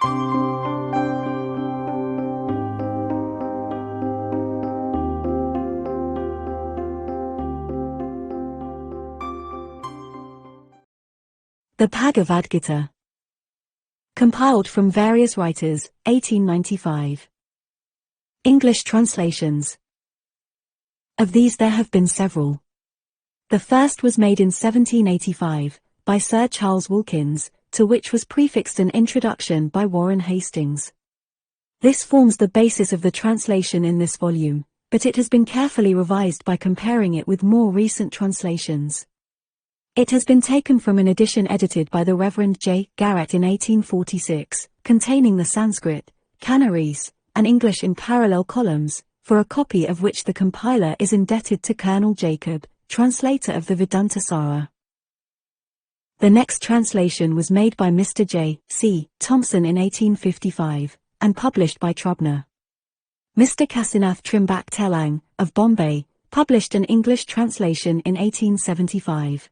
The Bhagavad Gita. Compiled from various writers, 1895. English translations. Of these there have been several. The first was made in 1785, by Sir Charles Wilkins, to which was prefixed an introduction by Warren Hastings. This forms the basis of the translation in this volume, but it has been carefully revised by comparing it with more recent translations. It has been taken from an edition edited by the Reverend J. Garrett in 1846, containing the Sanskrit, Canarese, and English in parallel columns, for a copy of which the compiler is indebted to Colonel Jacob, translator of the Vedanta Sara. The next translation was made by Mr. J. C. Thompson in 1855, and published by Trubner. Mr. Kasinath Trimbak Telang, of Bombay, published an English translation in 1875.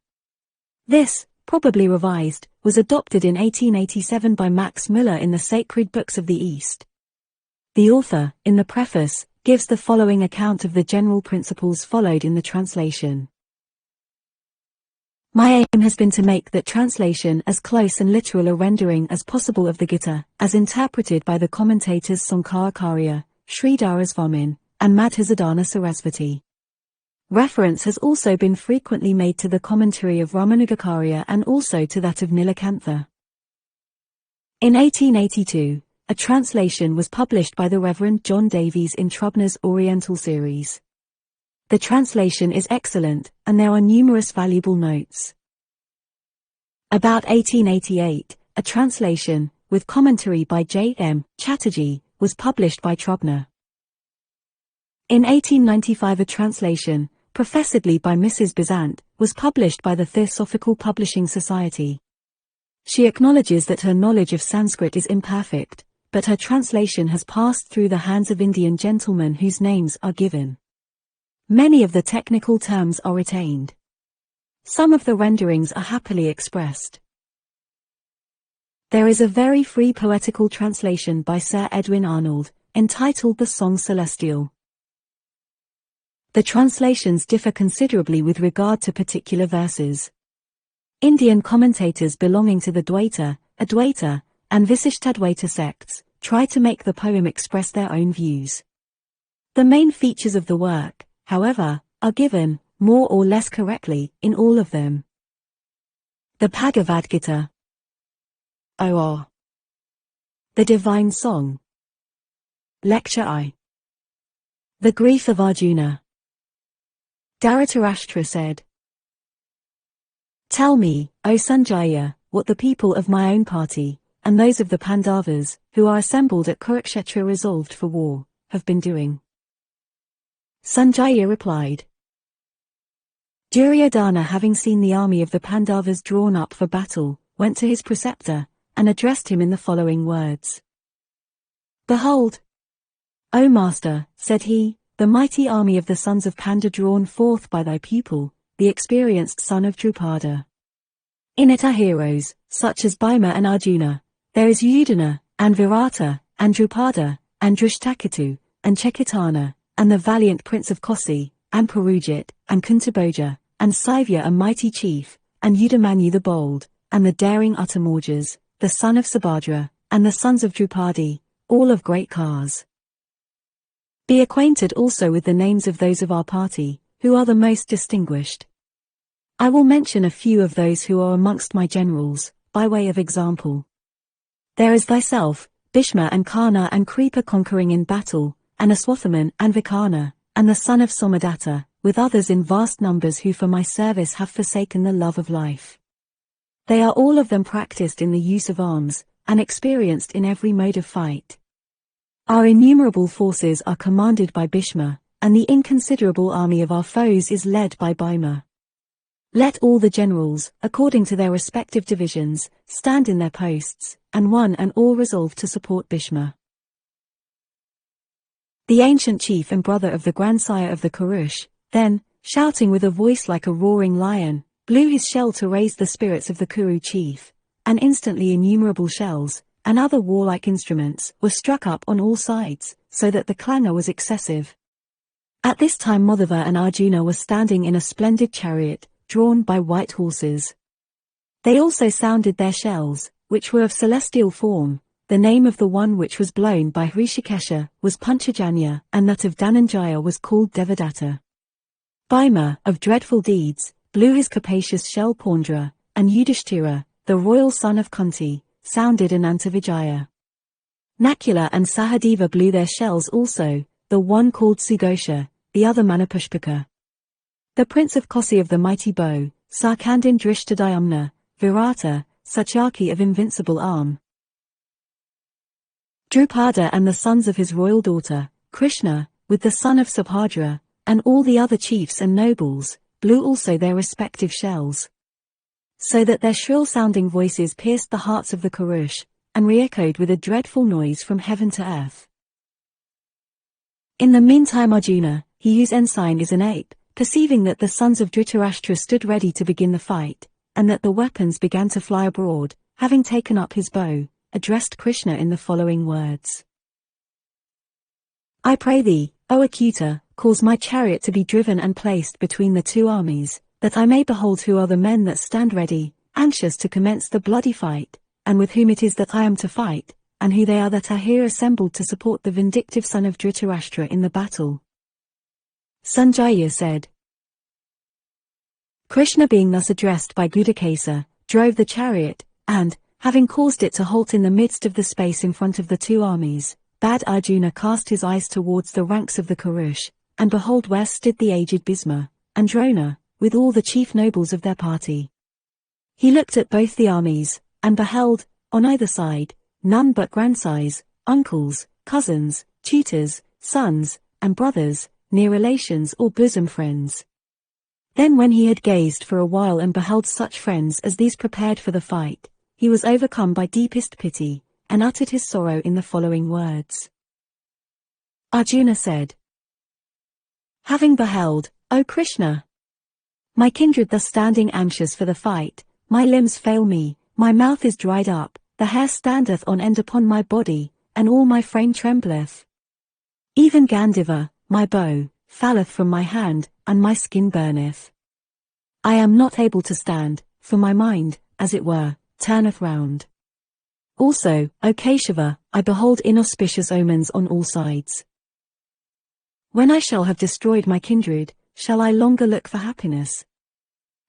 This, probably revised, was adopted in 1887 by Max Müller in the Sacred Books of the East. The author, in the preface, gives the following account of the general principles followed in the translation. My aim has been to make that translation as close and literal a rendering as possible of the Gita, as interpreted by the commentators Sankaracharya, Sridhara Svamin, and Madhusudana Sarasvati. Reference has also been frequently made to the commentary of Ramanugacharya and also to that of Nilakantha. In 1882, a translation was published by the Reverend John Davies in Trubner's Oriental series. The translation is excellent, and there are numerous valuable notes. About 1888, a translation, with commentary by J. M. Chatterjee, was published by Trubner. In 1895 a translation, professedly by Mrs. Besant, was published by the Theosophical Publishing Society. She acknowledges that her knowledge of Sanskrit is imperfect, but her translation has passed through the hands of Indian gentlemen whose names are given. Many of the technical terms are retained. Some of the renderings are happily expressed. There is a very free poetical translation by Sir Edwin Arnold, entitled The Song Celestial. The translations differ considerably with regard to particular verses. Indian commentators belonging to the Dvaita, Advaita, and Visishtadvaita sects try to make the poem express their own views. The main features of the work, however, are given, more or less correctly, in all of them. The Bhagavad Gita. OR. The Divine Song. Lecture I. The Grief of Arjuna. Dhritarashtra said, "Tell me, O Sanjaya, what the people of my own party, and those of the Pandavas, who are assembled at Kurukshetra resolved for war, have been doing." Sanjaya replied, Duryodhana, having seen the army of the Pandavas drawn up for battle, went to his preceptor, and addressed him in the following words. "Behold, O master," said he, "the mighty army of the sons of Panda drawn forth by thy pupil, the experienced son of Drupada. In it are heroes, such as Bhima and Arjuna. There is Yudhana, and Virata, and Drupada, and Drishtaketu, and Chekitana, and the valiant prince of Kosi, and Purujit, and Kuntabhoja, and Saivya a mighty chief, and Udamanyu the bold, and the daring Uttamaujas, the son of Subhadra, and the sons of Drupadi, all of great cars. Be acquainted also with the names of those of our party, who are the most distinguished. I will mention a few of those who are amongst my generals, by way of example. There is thyself, Bhishma and Karna and Kripa conquering in battle, and Aswathaman and Vikarna, and the son of Somadatta, with others in vast numbers who for my service have forsaken the love of life. They are all of them practiced in the use of arms, and experienced in every mode of fight. Our innumerable forces are commanded by Bhishma, and the inconsiderable army of our foes is led by Bhima. Let all the generals, according to their respective divisions, stand in their posts, and one and all resolve to support Bhishma. The ancient chief and brother of the grandsire of the Kurush, then, shouting with a voice like a roaring lion, blew his shell to raise the spirits of the Kuru chief, and instantly innumerable shells, and other warlike instruments, were struck up on all sides, so that the clangor was excessive. At this time Madhava and Arjuna were standing in a splendid chariot, drawn by white horses. They also sounded their shells, which were of celestial form. The name of the one which was blown by Hrishikesha was Panchajanya, and that of Dhananjaya was called Devadatta. Bhima, of dreadful deeds, blew his capacious shell Pandra, and Yudhishthira, the royal son of Kunti, sounded Anantavijaya. Nakula and Sahadeva blew their shells also, the one called Sughosha, the other Manapushpaka. The prince of Kosi of the mighty bow, Sarkandin Drishtadhyumna, Virata, Satyaki of invincible arm. Drupada and the sons of his royal daughter, Krishna, with the son of Subhadra, and all the other chiefs and nobles, blew also their respective shells. So that their shrill-sounding voices pierced the hearts of the Kurush, and re-echoed with a dreadful noise from heaven to earth. In the meantime Arjuna, he whose ensign is an ape, perceiving that the sons of Dhritarashtra stood ready to begin the fight, and that the weapons began to fly abroad, having taken up his bow, addressed Krishna in the following words. I pray thee, O Achyuta, cause my chariot to be driven and placed between the two armies, that I may behold who are the men that stand ready, anxious to commence the bloody fight, and with whom it is that I am to fight, and who they are that are here assembled to support the vindictive son of Dhritarashtra in the battle. Sanjaya said. Krishna being thus addressed by Gudakesa, drove the chariot, and, having caused it to halt in the midst of the space in front of the two armies, bade Arjuna cast his eyes towards the ranks of the Kurush, and behold where stood the aged Bhisma, and Drona, with all the chief nobles of their party. He looked at both the armies, and beheld, on either side, none but grandsires, uncles, cousins, tutors, sons, and brothers, near relations or bosom friends. Then when he had gazed for a while and beheld such friends as these prepared for the fight, he was overcome by deepest pity, and uttered his sorrow in the following words. Arjuna said, having beheld, O Krishna, my kindred thus standing anxious for the fight, my limbs fail me, my mouth is dried up, the hair standeth on end upon my body, and all my frame trembleth. Even Gandiva, my bow, falleth from my hand, and my skin burneth. I am not able to stand, for my mind, as it were, turneth round. Also, O Keshava, I behold inauspicious omens on all sides. When I shall have destroyed my kindred, shall I longer look for happiness?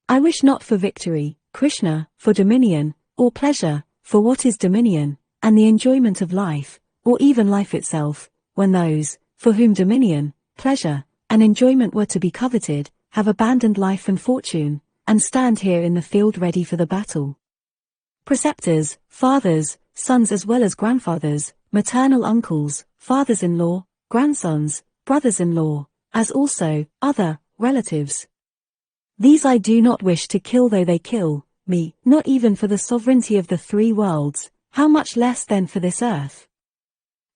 I wish not for victory, Krishna, for dominion, or pleasure, for what is dominion, and the enjoyment of life, or even life itself, when those, for whom dominion, pleasure, and enjoyment were to be coveted, have abandoned life and fortune, and stand here in the field ready for the battle. Preceptors, fathers, sons as well as grandfathers, maternal uncles, fathers-in-law, grandsons, brothers-in-law, as also, other, relatives. These I do not wish to kill though they kill me, not even for the sovereignty of the three worlds, how much less then for this earth.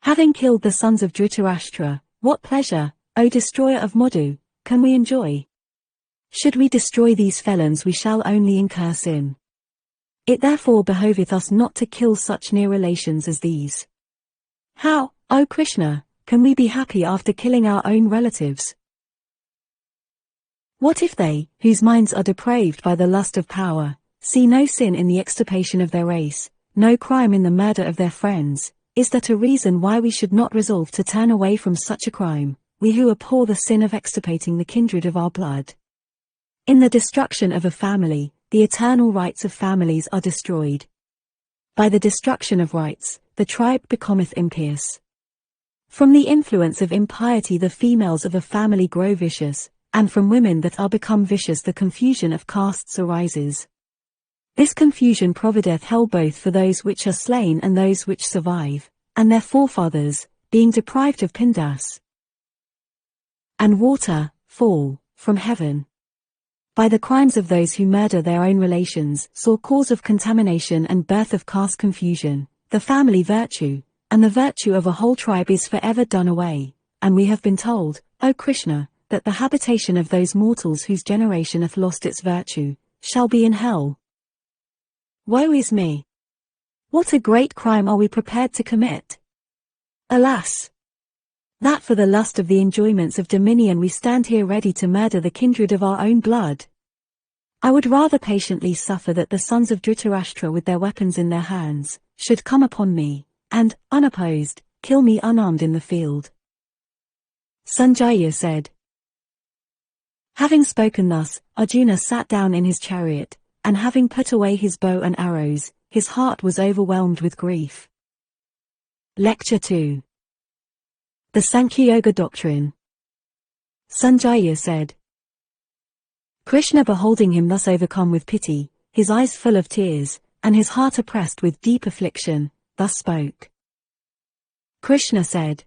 Having killed the sons of Dhritarashtra, what pleasure, O destroyer of Madhu, can we enjoy? Should we destroy these felons we shall only incur sin. It therefore behoveth us not to kill such near relations as these. How, O Krishna, can we be happy after killing our own relatives? What if they, whose minds are depraved by the lust of power, see no sin in the extirpation of their race, no crime in the murder of their friends? Is that a reason why we should not resolve to turn away from such a crime, we who abhor the sin of extirpating the kindred of our blood? In the destruction of a family, the eternal rights of families are destroyed. By the destruction of rights, the tribe becometh impious. From the influence of impiety the females of a family grow vicious, and from women that are become vicious the confusion of castes arises. This confusion provideth hell both for those which are slain and those which survive, and their forefathers, being deprived of Pindas and water, fall from heaven. By the crimes of those who murder their own relations, saw cause of contamination and birth of caste confusion, the family virtue, and the virtue of a whole tribe is forever done away, and we have been told, O Krishna, that the habitation of those mortals whose generation hath lost its virtue, shall be in hell. Woe is me! What a great crime are we prepared to commit? Alas! That for the lust of the enjoyments of dominion we stand here ready to murder the kindred of our own blood. I would rather patiently suffer that the sons of Dhritarashtra with their weapons in their hands, should come upon me, and, unopposed, kill me unarmed in the field. Sanjaya said. Having spoken thus, Arjuna sat down in his chariot, and having put away his bow and arrows, his heart was overwhelmed with grief. Lecture 2. The Sankhya Yoga Doctrine. Sanjaya said. Krishna, beholding him thus overcome with pity, his eyes full of tears, and his heart oppressed with deep affliction, thus spoke. Krishna said.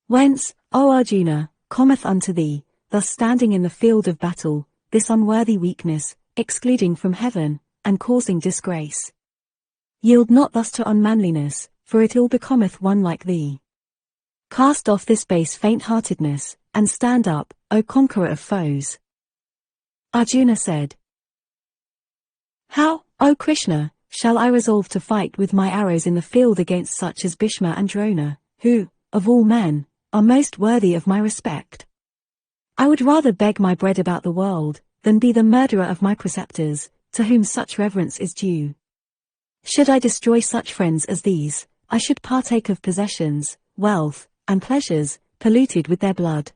Whence, O Arjuna, cometh unto thee, thus standing in the field of battle, this unworthy weakness, excluding from heaven, and causing disgrace? Yield not thus to unmanliness, for it ill becometh one like thee. Cast off this base faint-heartedness, and stand up, O conqueror of foes. Arjuna said. How, O Krishna, shall I resolve to fight with my arrows in the field against such as Bhishma and Drona, who, of all men, are most worthy of my respect? I would rather beg my bread about the world, than be the murderer of my preceptors, to whom such reverence is due. Should I destroy such friends as these, I should partake of possessions, wealth, and pleasures, polluted with their blood.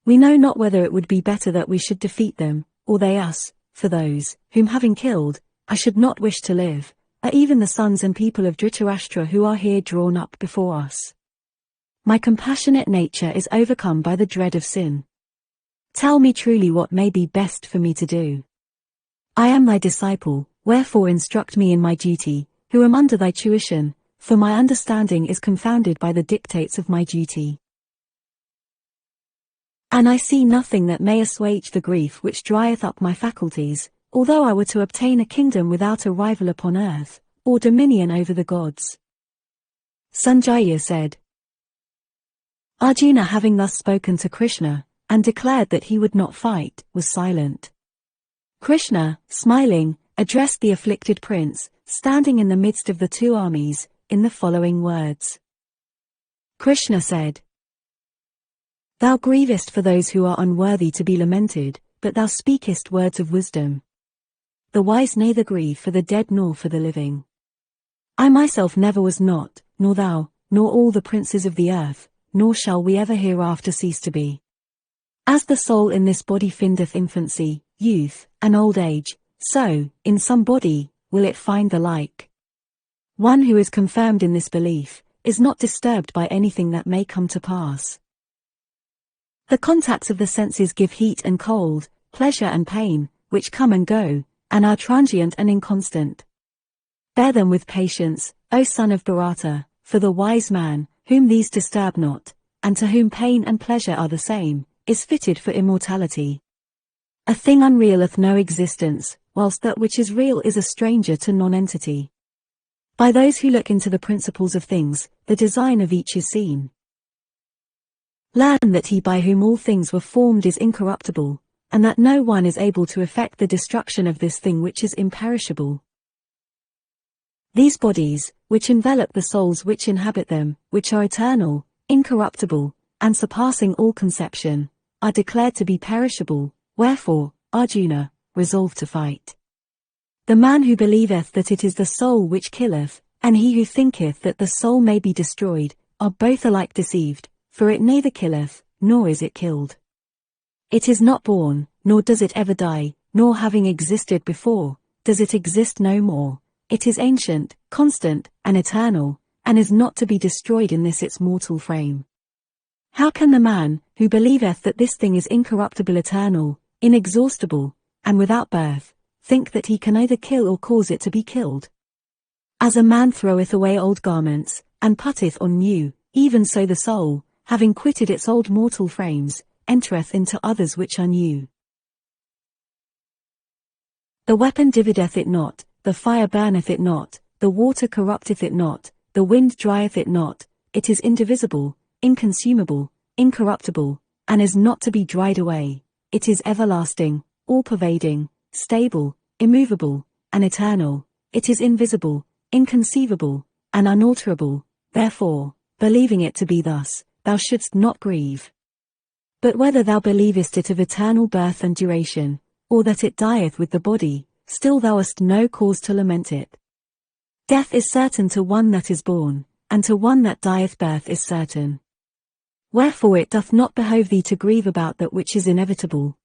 We know not whether it would be better that we should defeat them, or they us, for those, whom having killed, I should not wish to live, are even the sons and people of Dhritarashtra who are here drawn up before us. My compassionate nature is overcome by the dread of sin. Tell me truly what may be best for me to do. I am thy disciple, wherefore instruct me in my duty, who am under thy tuition, for my understanding is confounded by the dictates of my duty. And I see nothing that may assuage the grief which drieth up my faculties, although I were to obtain a kingdom without a rival upon earth, or dominion over the gods. Sanjaya said. Arjuna, having thus spoken to Krishna, and declared that he would not fight, was silent. Krishna, smiling, addressed the afflicted prince, standing in the midst of the two armies, in the following words. Krishna said. Thou grievest for those who are unworthy to be lamented, but thou speakest words of wisdom. The wise neither grieve for the dead nor for the living. I myself never was not, nor thou, nor all the princes of the earth, nor shall we ever hereafter cease to be. As the soul in this body findeth infancy, youth, and old age, so, in some body, will it find the like. One who is confirmed in this belief, is not disturbed by anything that may come to pass. The contacts of the senses give heat and cold, pleasure and pain, which come and go, and are transient and inconstant. Bear them with patience, O son of Bharata, for the wise man, whom these disturb not, and to whom pain and pleasure are the same, is fitted for immortality. A thing unreal hath no existence, whilst that which is real is a stranger to non-entity. By those who look into the principles of things, the design of each is seen. Learn that he by whom all things were formed is incorruptible, and that no one is able to effect the destruction of this thing which is imperishable. These bodies, which envelop the souls which inhabit them, which are eternal, incorruptible, and surpassing all conception, are declared to be perishable, wherefore, Arjuna, resolve to fight. The man who believeth that it is the soul which killeth, and he who thinketh that the soul may be destroyed, are both alike deceived, for it neither killeth, nor is it killed. It is not born, nor does it ever die, nor having existed before, does it exist no more. It is ancient, constant, and eternal, and is not to be destroyed in this its mortal frame. How can the man, who believeth that this thing is incorruptible, eternal, inexhaustible, and without birth, think that he can either kill or cause it to be killed? As a man throweth away old garments, and putteth on new, even so the soul, having quitted its old mortal frames, entereth into others which are new. The weapon divideth it not, the fire burneth it not, the water corrupteth it not, the wind drieth it not, it is indivisible, inconsumable, incorruptible, and is not to be dried away, it is everlasting, all-pervading, stable, immovable, and eternal, it is invisible, inconceivable, and unalterable, therefore, believing it to be thus, thou shouldst not grieve. But whether thou believest it of eternal birth and duration, or that it dieth with the body, still thou hast no cause to lament it. Death is certain to one that is born, and to one that dieth birth is certain. Wherefore it doth not behove thee to grieve about that which is inevitable.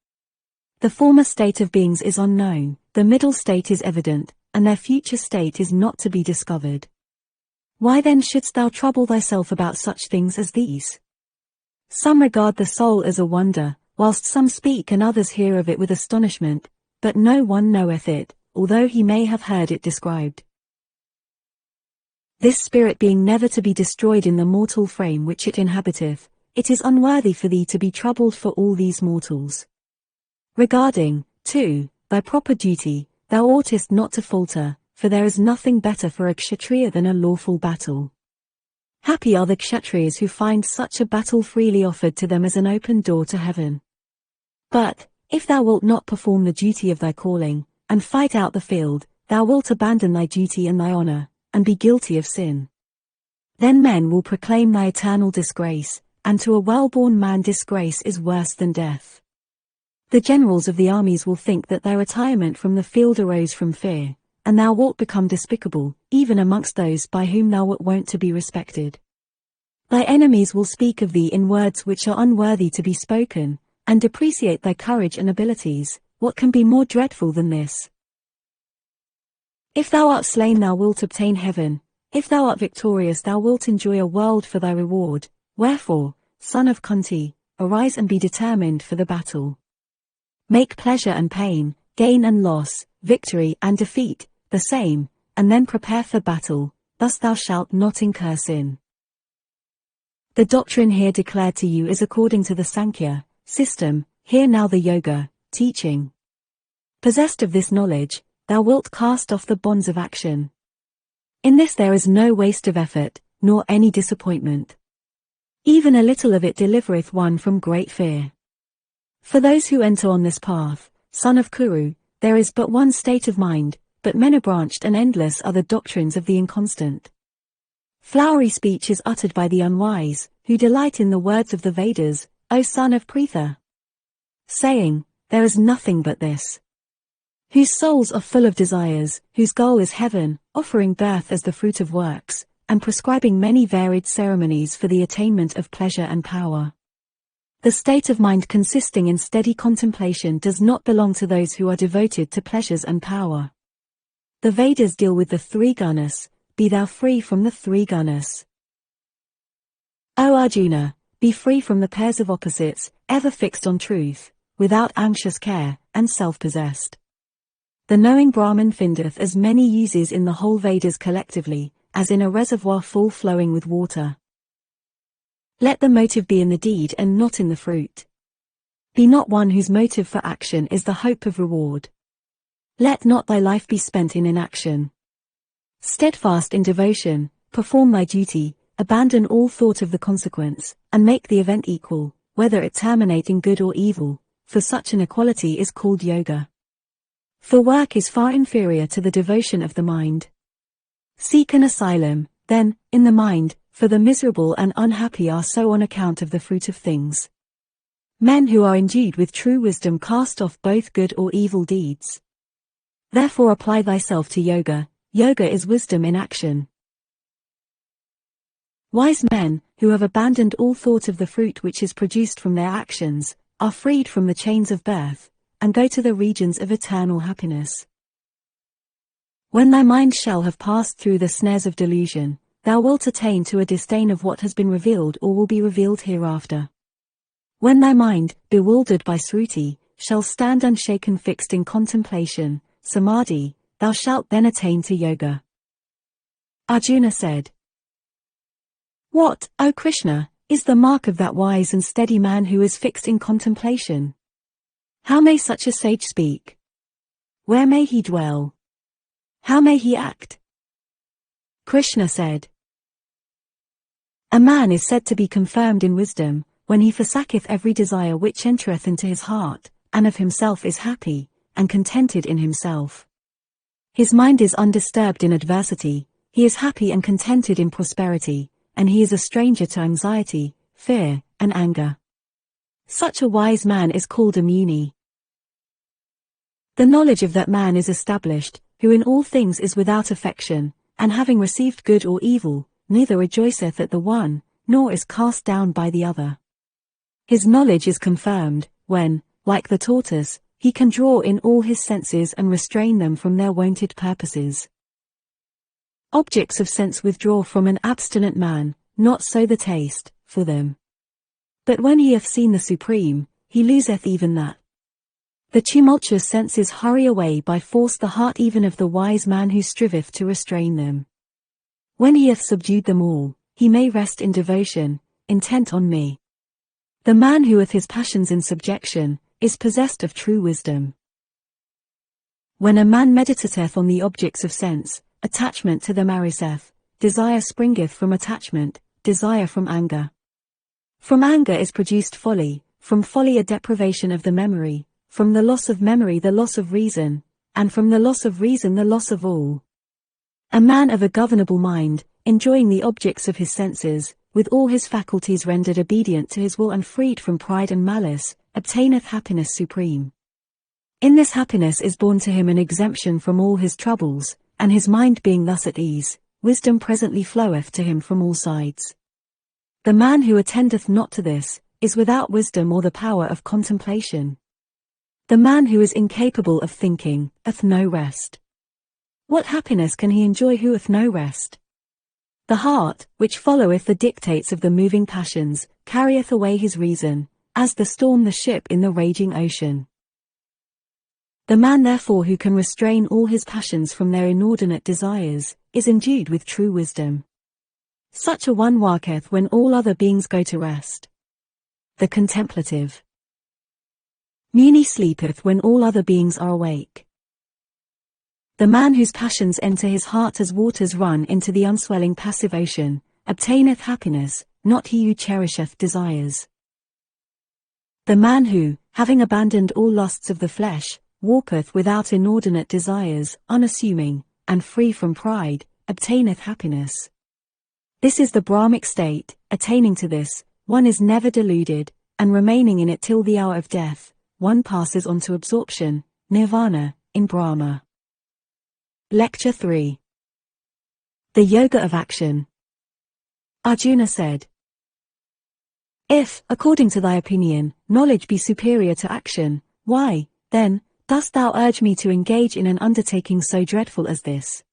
The former state of beings is unknown, the middle state is evident, and their future state is not to be discovered. Why then shouldst thou trouble thyself about such things as these? Some regard the soul as a wonder, whilst some speak and others hear of it with astonishment, but no one knoweth it, although he may have heard it described. This spirit being never to be destroyed in the mortal frame which it inhabiteth, it is unworthy for thee to be troubled for all these mortals. Regarding, too, thy proper duty, thou oughtest not to falter, for there is nothing better for a Kshatriya than a lawful battle. Happy are the Kshatriyas who find such a battle freely offered to them as an open door to heaven. But, if thou wilt not perform the duty of thy calling, and fight out the field, thou wilt abandon thy duty and thy honor, and be guilty of sin. Then men will proclaim thy eternal disgrace, and to a well-born man disgrace is worse than death. The generals of the armies will think that thy retirement from the field arose from fear, and thou wilt become despicable, even amongst those by whom thou wert wont to be respected. Thy enemies will speak of thee in words which are unworthy to be spoken, and depreciate thy courage and abilities. What can be more dreadful than this? If thou art slain thou wilt obtain heaven, if thou art victorious thou wilt enjoy a world for thy reward, wherefore, son of Kunti, arise and be determined for the battle. Make pleasure and pain, gain and loss, victory and defeat, the same, and then prepare for battle, thus thou shalt not incur sin. The doctrine here declared to you is according to the Sankhya system, hear now the Yoga teaching. Possessed of this knowledge, thou wilt cast off the bonds of action. In this there is no waste of effort, nor any disappointment. Even a little of it delivereth one from great fear. For those who enter on this path, son of Kuru, there is but one state of mind, but many branched and endless are the doctrines of the inconstant. Flowery speech is uttered by the unwise, who delight in the words of the Vedas, O son of Pritha. Saying, there is nothing but this. Whose souls are full of desires, whose goal is heaven, offering birth as the fruit of works, and prescribing many varied ceremonies for the attainment of pleasure and power. The state of mind consisting in steady contemplation does not belong to those who are devoted to pleasures and power. The Vedas deal with the three gunas, be thou free from the three gunas. O Arjuna, be free from the pairs of opposites, ever fixed on truth, without anxious care, and self-possessed. The knowing Brahman findeth as many uses in the whole Vedas collectively, as in a reservoir full flowing with water. Let the motive be in the deed and not in the fruit. Be not one whose motive for action is the hope of reward. Let not thy life be spent in inaction. Steadfast in devotion, perform thy duty, abandon all thought of the consequence, and make the event equal, whether it terminate in good or evil, for such an equality is called yoga. For work is far inferior to the devotion of the mind. Seek an asylum, then, in the mind, for the miserable and unhappy are so on account of the fruit of things. Men who are endued with true wisdom cast off both good or evil deeds. Therefore apply thyself to yoga. Yoga is wisdom in action. Wise men, who have abandoned all thought of the fruit which is produced from their actions, are freed from the chains of birth, and go to the regions of eternal happiness. When thy mind shall have passed through the snares of delusion, thou wilt attain to a disdain of what has been revealed or will be revealed hereafter. When thy mind, bewildered by sruti, shall stand unshaken fixed in contemplation, samadhi, thou shalt then attain to yoga. Arjuna said, What, O Krishna, is the mark of that wise and steady man who is fixed in contemplation? How may such a sage speak? Where may he dwell? How may he act? Krishna said, A man is said to be confirmed in wisdom, when he forsaketh every desire which entereth into his heart, and of himself is happy, and contented in himself. His mind is undisturbed in adversity, he is happy and contented in prosperity, and he is a stranger to anxiety, fear, and anger. Such a wise man is called a muni. The knowledge of that man is established, who in all things is without affection, and having received good or evil, neither rejoiceth at the one, nor is cast down by the other. His knowledge is confirmed, when, like the tortoise, he can draw in all his senses and restrain them from their wonted purposes. Objects of sense withdraw from an abstinent man, not so the taste, for them. But when he hath seen the Supreme, he loseth even that. The tumultuous senses hurry away by force the heart even of the wise man who striveth to restrain them. When he hath subdued them all, he may rest in devotion, intent on me. The man who hath his passions in subjection, is possessed of true wisdom. When a man meditateth on the objects of sense, attachment to them ariseth, desire springeth from attachment, desire from anger. From anger is produced folly, from folly a deprivation of the memory, from the loss of memory the loss of reason, and from the loss of reason the loss of all. A man of a governable mind, enjoying the objects of his senses, with all his faculties rendered obedient to his will and freed from pride and malice, obtaineth happiness supreme. In this happiness is born to him an exemption from all his troubles, and his mind being thus at ease, wisdom presently floweth to him from all sides. The man who attendeth not to this, is without wisdom or the power of contemplation. The man who is incapable of thinking, hath no rest. What happiness can he enjoy who hath no rest? The heart, which followeth the dictates of the moving passions, carrieth away his reason, as the storm the ship in the raging ocean. The man therefore who can restrain all his passions from their inordinate desires, is endued with true wisdom. Such a one walketh when all other beings go to rest. The contemplative muni sleepeth when all other beings are awake. The man whose passions enter his heart as waters run into the unswelling passive ocean, obtaineth happiness, not he who cherisheth desires. The man who, having abandoned all lusts of the flesh, walketh without inordinate desires, unassuming, and free from pride, obtaineth happiness. This is the Brahmic state. Attaining to this, one is never deluded, and remaining in it till the hour of death, one passes on to absorption, nirvana, in Brahma. Lecture 3. The Yoga of Action. Arjuna said, If, according to thy opinion, knowledge be superior to action, why, then, dost thou urge me to engage in an undertaking so dreadful as this?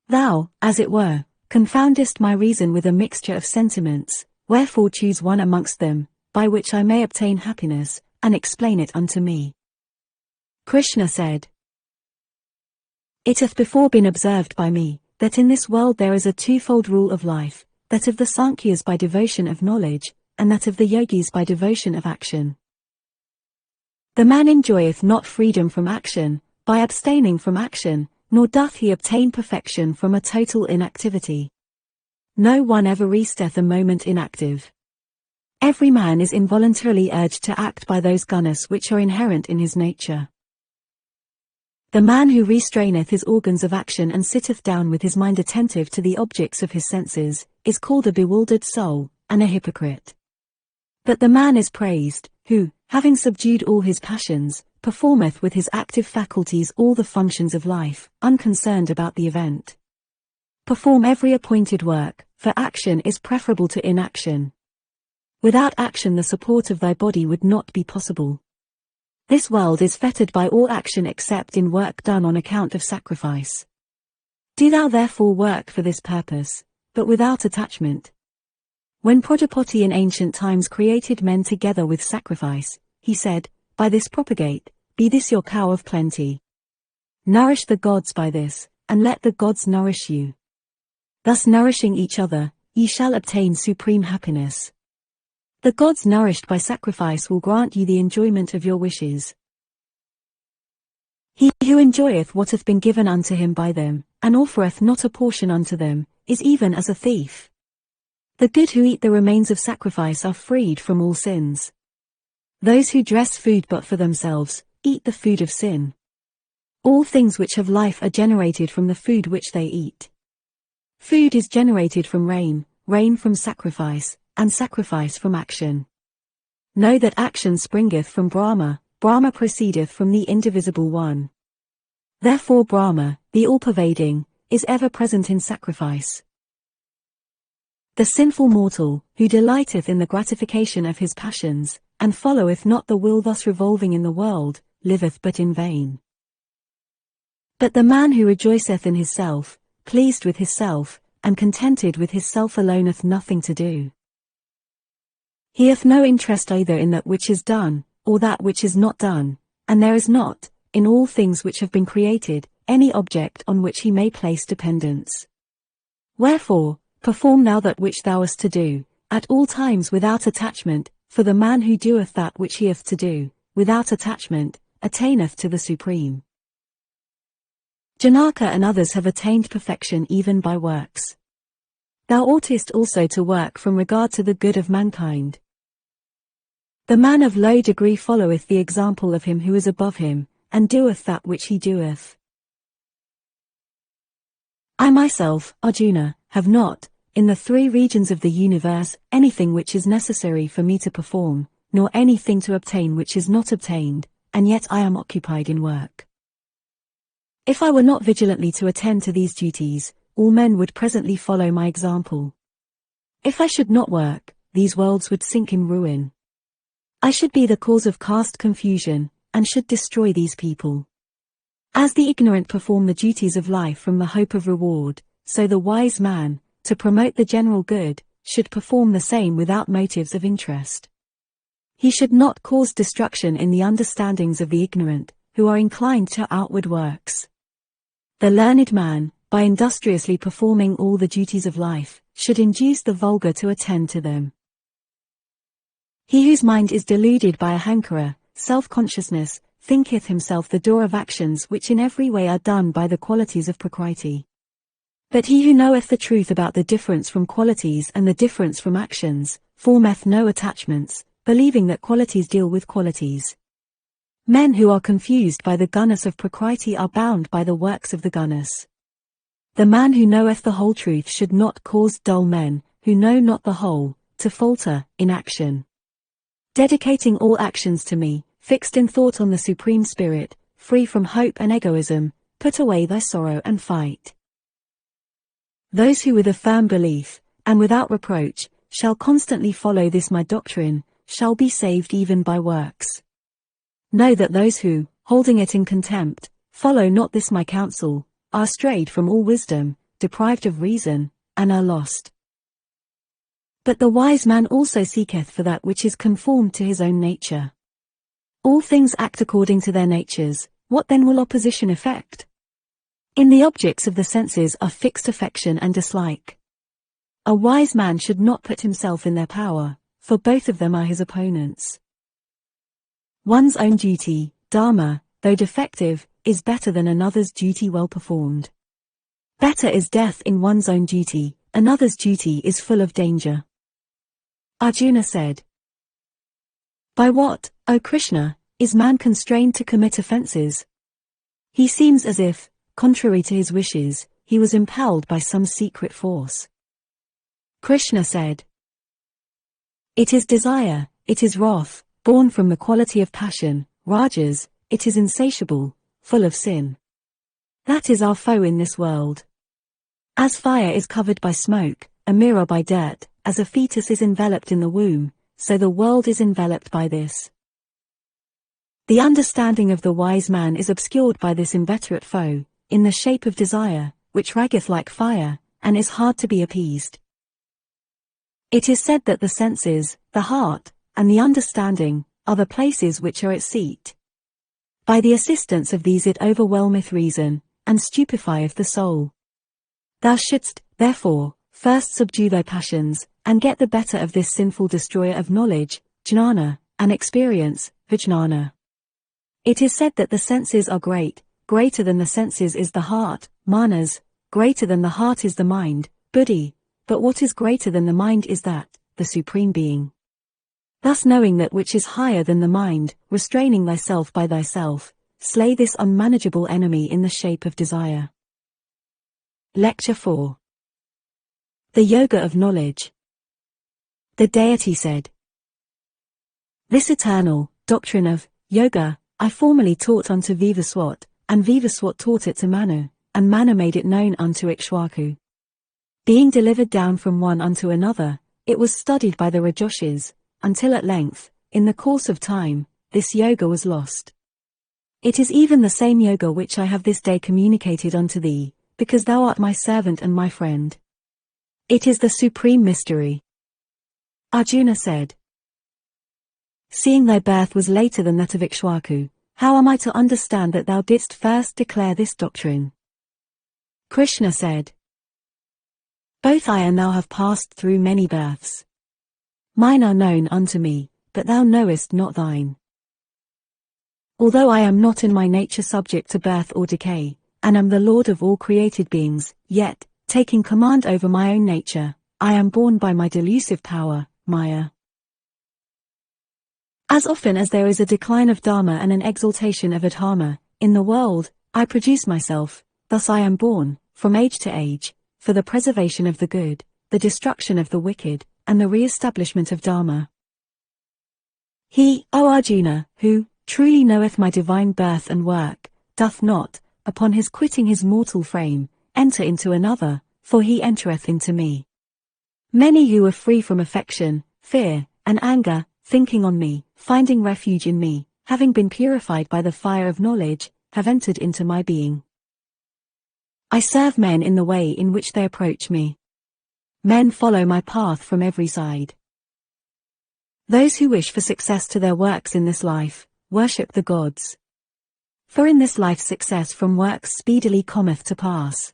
Thou, as it were, confoundest my reason with a mixture of sentiments, wherefore choose one amongst them, by which I may obtain happiness, and explain it unto me. Krishna said, It hath before been observed by me, that in this world there is a twofold rule of life, that of the Sankhyas by devotion of knowledge, and that of the Yogis by devotion of action. The man enjoyeth not freedom from action, by abstaining from action, nor doth he obtain perfection from a total inactivity. No one ever resteth a moment inactive. Every man is involuntarily urged to act by those gunas which are inherent in his nature. The man who restraineth his organs of action and sitteth down with his mind attentive to the objects of his senses, is called a bewildered soul, and a hypocrite. But the man is praised, who, having subdued all his passions, performeth with his active faculties all the functions of life, unconcerned about the event. Perform every appointed work, for action is preferable to inaction. Without action the support of thy body would not be possible. This world is fettered by all action except in work done on account of sacrifice. Do thou therefore work for this purpose, but without attachment. When Prajapati in ancient times created men together with sacrifice, he said, By this propagate, be this your cow of plenty. Nourish the gods by this, and let the gods nourish you. Thus nourishing each other, ye shall obtain supreme happiness. The gods nourished by sacrifice will grant you the enjoyment of your wishes. He who enjoyeth what hath been given unto him by them, and offereth not a portion unto them, is even as a thief. The good who eat the remains of sacrifice are freed from all sins. Those who dress food but for themselves, eat the food of sin. All things which have life are generated from the food which they eat. Food is generated from rain, rain from sacrifice, and sacrifice from action. Know that action springeth from Brahma, Brahma proceedeth from the indivisible one. Therefore Brahma, the all-pervading, is ever present in sacrifice. The sinful mortal, who delighteth in the gratification of his passions, and followeth not the will thus revolving in the world, liveth but in vain. But the man who rejoiceth in his self, pleased with his self, and contented with his self alone hath nothing to do. He hath no interest either in that which is done, or that which is not done, and there is not, in all things which have been created, any object on which he may place dependence. Wherefore, perform thou that which thou hast to do, at all times without attachment, for the man who doeth that which he hath to do, without attachment, attaineth to the supreme. Janaka and others have attained perfection even by works. Thou oughtest also to work from regard to the good of mankind. The man of low degree followeth the example of him who is above him, and doeth that which he doeth. I myself, Arjuna, have not, in the three regions of the universe, anything which is necessary for me to perform, nor anything to obtain which is not obtained, and yet I am occupied in work. If I were not vigilantly to attend to these duties, all men would presently follow my example. If I should not work, these worlds would sink in ruin. I should be the cause of caste confusion, and should destroy these people. As the ignorant perform the duties of life from the hope of reward, so the wise man, to promote the general good, should perform the same without motives of interest. He should not cause destruction in the understandings of the ignorant, who are inclined to outward works. The learned man, by industriously performing all the duties of life, should induce the vulgar to attend to them. He whose mind is deluded by ahankara, self-consciousness, thinketh himself the door of actions which in every way are done by the qualities of propriety. But he who knoweth the truth about the difference from qualities and the difference from actions, formeth no attachments, believing that qualities deal with qualities. Men who are confused by the gunas of propriety are bound by the works of the gunas. The man who knoweth the whole truth should not cause dull men, who know not the whole, to falter in action. Dedicating all actions to me, fixed in thought on the Supreme Spirit, free from hope and egoism, put away thy sorrow and fight. Those who with a firm belief, and without reproach, shall constantly follow this my doctrine, shall be saved even by works. Know that those who, holding it in contempt, follow not this my counsel, are strayed from all wisdom, deprived of reason, and are lost. But the wise man also seeketh for that which is conformed to his own nature. All things act according to their natures, what then will opposition effect? In the objects of the senses are fixed affection and dislike. A wise man should not put himself in their power, for both of them are his opponents. One's own duty, dharma, though defective, is better than another's duty well performed. Better is death in one's own duty, another's duty is full of danger. Arjuna said, by what, O Krishna, is man constrained to commit offences? He seems as if, contrary to his wishes, he was impelled by some secret force. Krishna said, it is desire, it is wrath, born from the quality of passion, rajas, it is insatiable, full of sin. That is our foe in this world. As fire is covered by smoke, a mirror by dirt, as a fetus is enveloped in the womb, so the world is enveloped by this. The understanding of the wise man is obscured by this inveterate foe, in the shape of desire, which raggeth like fire, and is hard to be appeased. It is said that the senses, the heart, and the understanding, are the places which are its seat. By the assistance of these it overwhelmeth reason, and stupefieth the soul. Thou shouldst, therefore, first subdue thy passions, and get the better of this sinful destroyer of knowledge, jnana, and experience, vijnana. It is said that the senses are great, greater than the senses is the heart, manas, greater than the heart is the mind, buddhi, but what is greater than the mind is that, the Supreme Being. Thus knowing that which is higher than the mind, restraining thyself by thyself, slay this unmanageable enemy in the shape of desire. Lecture 4. The Yoga of Knowledge. The deity said, "This eternal doctrine of yoga I formerly taught unto Vivaswat, and Vivaswat taught it to Manu, and Manu made it known unto Ikshwaku. Being delivered down from one unto another, it was studied by the Rajoshis, until at length, in the course of time, this yoga was lost. It is even the same yoga which I have this day communicated unto thee, because thou art my servant and my friend. It is the supreme mystery." Arjuna said, "Seeing thy birth was later than that of Ikshwaku, how am I to understand that thou didst first declare this doctrine?" Krishna said, "Both I and thou have passed through many births. Mine are known unto me, but thou knowest not thine. Although I am not in my nature subject to birth or decay, and am the Lord of all created beings, yet, taking command over my own nature, I am born by my delusive power, Maya. As often as there is a decline of Dharma and an exaltation of Adharma in the world, I produce myself, thus I am born, from age to age, for the preservation of the good, the destruction of the wicked, and the re-establishment of Dharma. He, O Arjuna, who truly knoweth my divine birth and work, doth not, upon his quitting his mortal frame, enter into another, for he entereth into me. Many who are free from affection, fear, and anger, thinking on me, finding refuge in me, having been purified by the fire of knowledge, have entered into my being. I serve men in the way in which they approach me. Men follow my path from every side. Those who wish for success to their works in this life, worship the gods. For in this life success from works speedily cometh to pass.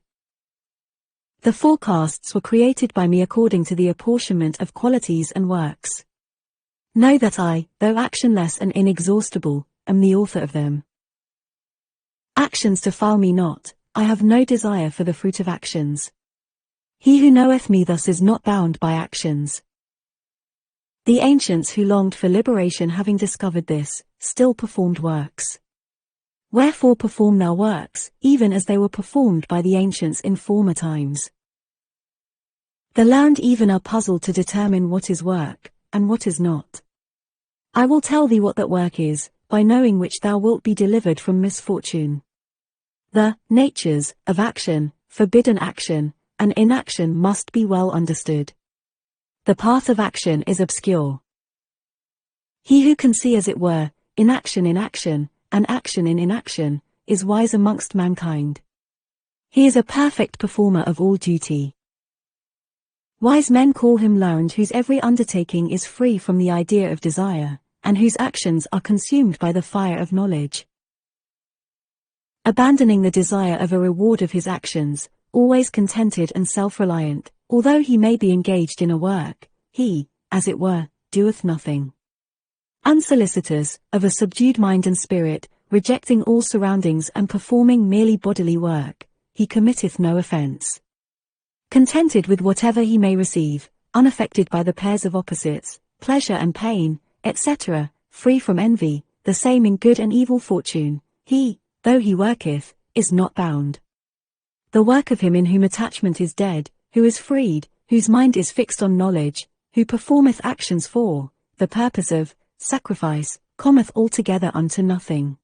The four castes were created by me according to the apportionment of qualities and works. Know that I, though actionless and inexhaustible, am the author of them. Actions defile me not, I have no desire for the fruit of actions. He who knoweth me thus is not bound by actions. The ancients who longed for liberation having discovered this, still performed works. Wherefore perform thou works, even as they were performed by the ancients in former times. The learned even are puzzled to determine what is work, and what is not. I will tell thee what that work is, by knowing which thou wilt be delivered from misfortune. The natures of action, forbidden action, and inaction must be well understood. The path of action is obscure. He who can see as it were, inaction in action, and action in inaction, is wise amongst mankind. He is a perfect performer of all duty. Wise men call him learned whose every undertaking is free from the idea of desire, and whose actions are consumed by the fire of knowledge. Abandoning the desire of a reward of his actions, always contented and self-reliant, although he may be engaged in a work, he, as it were, doeth nothing. Unsolicitous, of a subdued mind and spirit, rejecting all surroundings and performing merely bodily work, he committeth no offense. Contented with whatever he may receive, unaffected by the pairs of opposites, pleasure and pain, etc., free from envy, the same in good and evil fortune, he, though he worketh, is not bound. The work of him in whom attachment is dead, who is freed, whose mind is fixed on knowledge, who performeth actions for the purpose of sacrifice, cometh altogether unto nothing.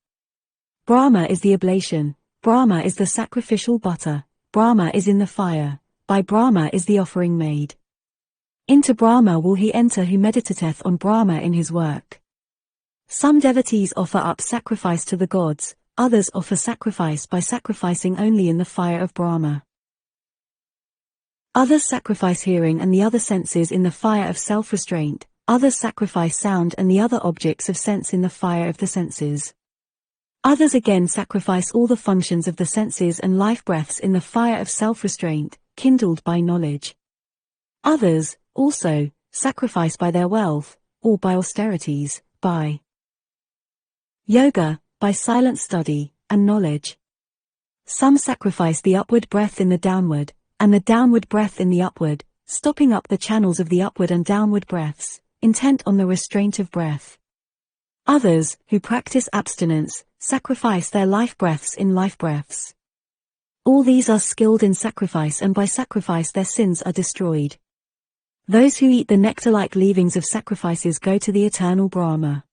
Brahma is the oblation, Brahma is the sacrificial butter, Brahma is in the fire, by Brahma is the offering made. Into Brahma will he enter who meditateth on Brahma in his work. Some devotees offer up sacrifice to the gods, others offer sacrifice by sacrificing only in the fire of Brahma. Others sacrifice hearing and the other senses in the fire of self-restraint, others sacrifice sound and the other objects of sense in the fire of the senses. Others again sacrifice all the functions of the senses and life breaths in the fire of self-restraint, kindled by knowledge. Others, also, sacrifice by their wealth, or by austerities, by yoga, by silent study, and knowledge. Some sacrifice the upward breath in the downward, and the downward breath in the upward, stopping up the channels of the upward and downward breaths, intent on the restraint of breath. Others, who practice abstinence, sacrifice their life breaths in life breaths. All these are skilled in sacrifice, and by sacrifice their sins are destroyed. Those who eat the nectar-like leavings of sacrifices go to the eternal Brahma.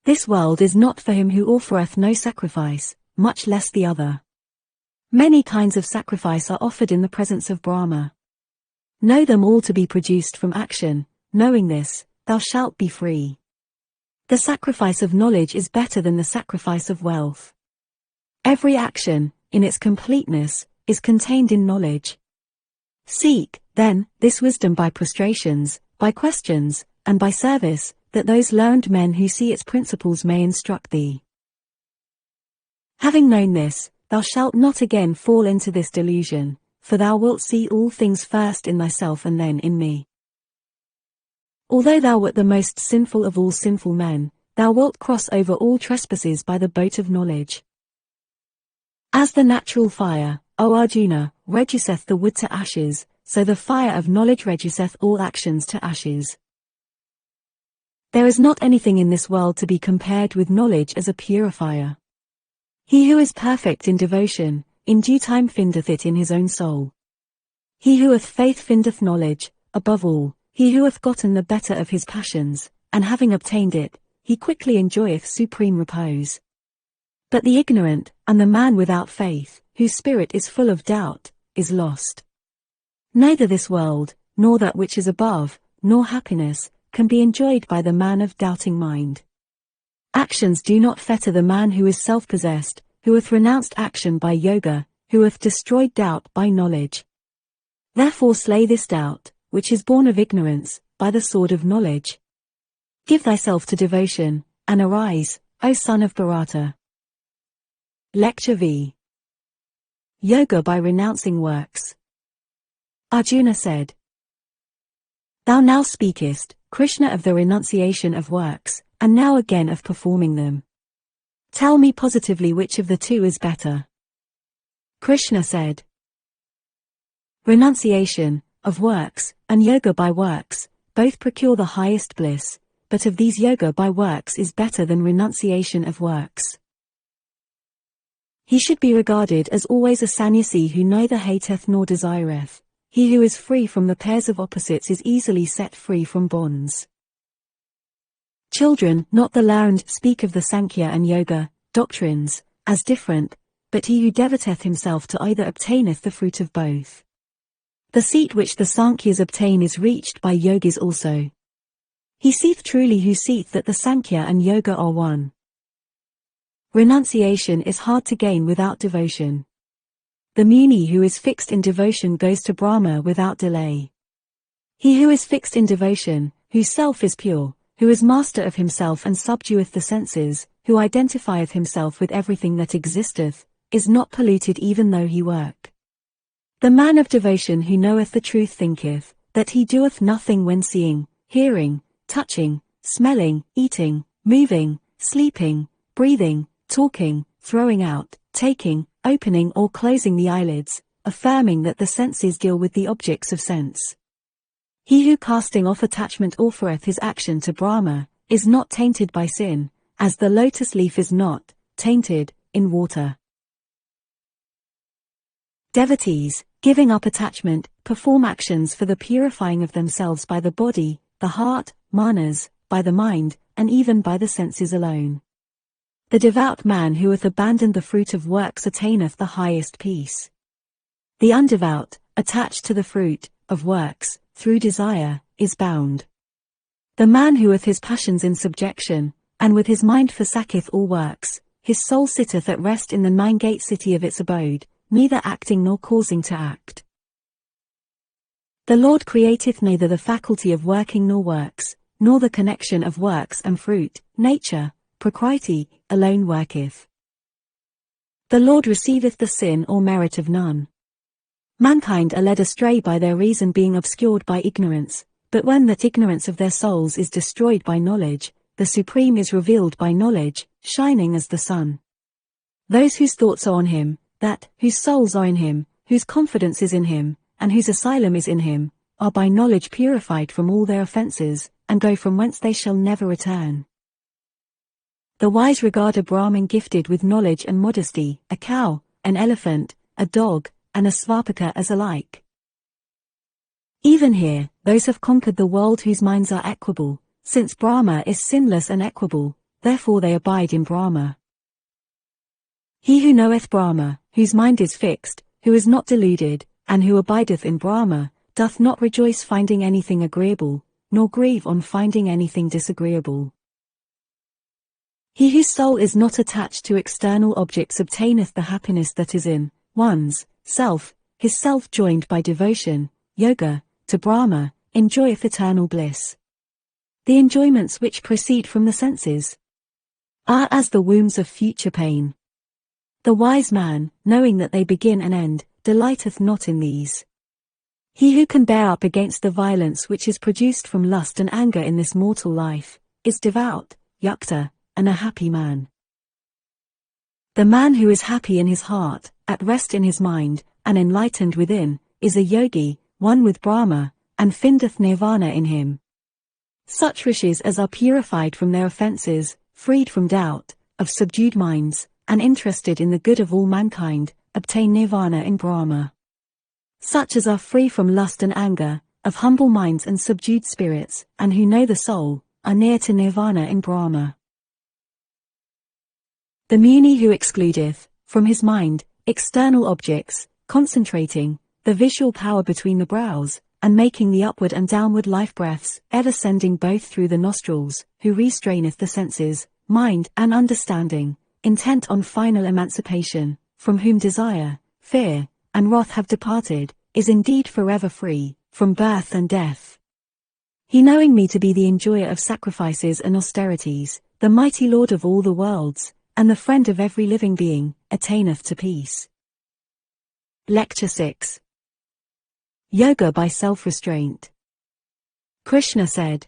This world is not for him who offereth no sacrifice, much less the other. Many kinds of sacrifice are offered in the presence of Brahma. Know them all to be produced from action. Knowing this, thou shalt be free. The sacrifice of knowledge is better than the sacrifice of wealth. Every action, in its completeness, is contained in knowledge. Seek, then, this wisdom by prostrations, by questions, and by service, that those learned men who see its principles may instruct thee. Having known this, thou shalt not again fall into this delusion, for thou wilt see all things first in thyself and then in me. Although thou wert the most sinful of all sinful men, thou wilt cross over all trespasses by the boat of knowledge. As the natural fire, O Arjuna, reduceth the wood to ashes, so the fire of knowledge reduceth all actions to ashes. There is not anything in this world to be compared with knowledge as a purifier. He who is perfect in devotion, in due time findeth it in his own soul. He who hath faith findeth knowledge, above all, he who hath gotten the better of his passions, and having obtained it, he quickly enjoyeth supreme repose. But the ignorant, and the man without faith, whose spirit is full of doubt, is lost. Neither this world, nor that which is above, nor happiness, can be enjoyed by the man of doubting mind. Actions do not fetter the man who is self-possessed, who hath renounced action by yoga, who hath destroyed doubt by knowledge. Therefore slay this doubt, which is born of ignorance, by the sword of knowledge. Give thyself to devotion, and arise, O son of Bharata. Lecture V. Yoga by renouncing works. Arjuna said, Thou now speakest, Krishna, of the renunciation of works, and now again of performing them. Tell me positively which of the two is better. Krishna said, Renunciation of works, and yoga by works, both procure the highest bliss, but of these yoga by works is better than renunciation of works. He should be regarded as always a sannyasi who neither hateth nor desireth. He who is free from the pairs of opposites is easily set free from bonds. Children, not the learned, speak of the Sankhya and Yoga doctrines as different, but he who devouteth himself to either obtaineth the fruit of both. The seat which the Sankhyas obtain is reached by Yogis also. He seeth truly who seeth that the Sankhya and Yoga are one. Renunciation is hard to gain without devotion. The Muni who is fixed in devotion goes to Brahma without delay. He who is fixed in devotion, whose self is pure, who is master of himself and subdueth the senses, who identifieth himself with everything that existeth, is not polluted even though he work. The man of devotion who knoweth the truth thinketh, that he doeth nothing when seeing, hearing, touching, smelling, eating, moving, sleeping, breathing, talking, throwing out, taking, opening or closing the eyelids, affirming that the senses deal with the objects of sense. He who casting off attachment offereth his action to Brahma, is not tainted by sin, as the lotus leaf is not tainted in water. Devotees, giving up attachment, perform actions for the purifying of themselves by the body, the heart, manas, by the mind, and even by the senses alone. The devout man who hath abandoned the fruit of works attaineth the highest peace. The undevout, attached to the fruit of works, through desire, is bound. The man who hath his passions in subjection, and with his mind forsaketh all works, his soul sitteth at rest in the nine-gate city of its abode, neither acting nor causing to act. The Lord createth neither the faculty of working nor works, nor the connection of works and fruit, nature, Prakriti, alone worketh. The Lord receiveth the sin or merit of none. Mankind are led astray by their reason being obscured by ignorance, but when that ignorance of their souls is destroyed by knowledge, the Supreme is revealed by knowledge, shining as the sun. Those whose thoughts are on him, that, whose souls are in him, whose confidence is in him, and whose asylum is in him, are by knowledge purified from all their offences, and go from whence they shall never return. The wise regard a Brahmin gifted with knowledge and modesty, a cow, an elephant, a dog, and a svapaka as alike. Even here, those have conquered the world whose minds are equable, since Brahma is sinless and equable, therefore they abide in Brahma. He who knoweth Brahma, whose mind is fixed, who is not deluded, and who abideth in Brahma, doth not rejoice finding anything agreeable, nor grieve on finding anything disagreeable. He whose soul is not attached to external objects obtaineth the happiness that is in one's self, his self joined by devotion, yoga, to Brahma, enjoyeth eternal bliss. The enjoyments which proceed from the senses are as the wombs of future pain. The wise man, knowing that they begin and end, delighteth not in these. He who can bear up against the violence which is produced from lust and anger in this mortal life, is devout, yukta, and a happy man. The man who is happy in his heart, at rest in his mind, and enlightened within, is a yogi, one with Brahma, and findeth nirvana in him. Such rishis as are purified from their offences, freed from doubt, of subdued minds, and interested in the good of all mankind, obtain nirvana in Brahma. Such as are free from lust and anger, of humble minds and subdued spirits, and who know the soul, are near to nirvana in Brahma. The muni who excludeth, from his mind, external objects, concentrating, the visual power between the brows, and making the upward and downward life breaths, ever sending both through the nostrils, who restraineth the senses, mind and understanding, intent on final emancipation, from whom desire, fear, and wrath have departed, is indeed forever free, from birth and death. He knowing me to be the enjoyer of sacrifices and austerities, the mighty Lord of all the worlds, and the friend of every living being, attaineth to peace. Lecture 6. Yoga by self-restraint. Krishna said,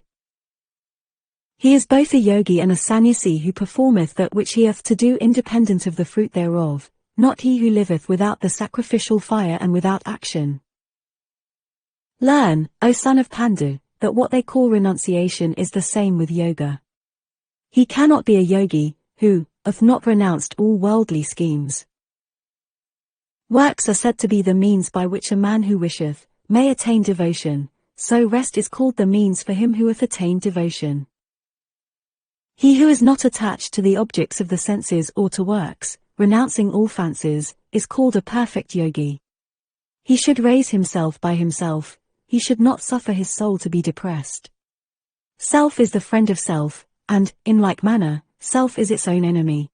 He is both a yogi and a sannyasi who performeth that which he hath to do independent of the fruit thereof, not he who liveth without the sacrificial fire and without action. Learn, O son of Pandu, that what they call renunciation is the same with yoga. He cannot be a yogi, who hath not renounced all worldly schemes. Works are said to be the means by which a man who wisheth, may attain devotion, so rest is called the means for him who hath attained devotion. He who is not attached to the objects of the senses or to works, renouncing all fancies, is called a perfect yogi. He should raise himself by himself, he should not suffer his soul to be depressed. Self is the friend of self, and, in like manner, self is its own enemy.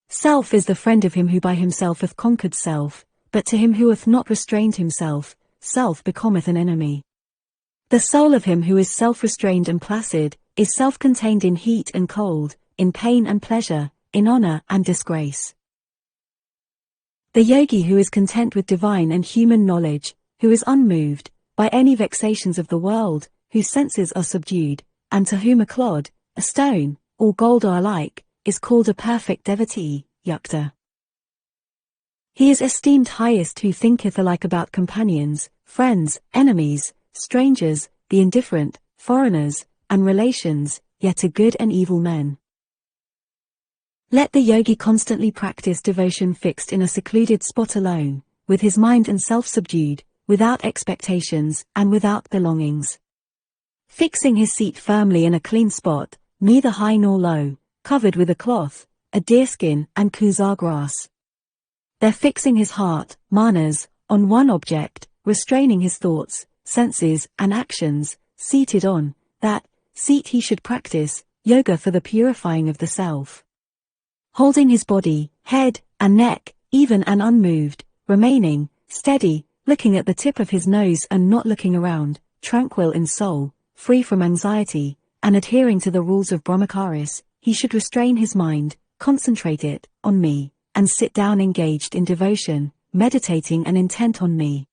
Self is the friend of him who by himself hath conquered self, but to him who hath not restrained himself, self becometh an enemy. The soul of him who is self-restrained and placid, is self-contained in heat and cold, in pain and pleasure, in honor and disgrace. The yogi who is content with divine and human knowledge, who is unmoved by any vexations of the world, whose senses are subdued, and to whom a clod, a stone, or gold are alike, is called a perfect devotee, yukta. He is esteemed highest who thinketh alike about companions, friends, enemies, strangers, the indifferent, foreigners, and relations, yet to good and evil men. Let the yogi constantly practice devotion fixed in a secluded spot alone, with his mind and self subdued, without expectations and without belongings. Fixing his seat firmly in a clean spot, neither high nor low, covered with a cloth, a deerskin and kusar grass. There fixing his heart, manas, on one object, restraining his thoughts, senses and actions, seated on that seat he should practice yoga for the purifying of the self. Holding his body, head, and neck, even and unmoved, remaining steady, looking at the tip of his nose and not looking around, tranquil in soul, free from anxiety, and adhering to the rules of Brahmacharis, he should restrain his mind, concentrate it on me, and sit down engaged in devotion, meditating and intent on me.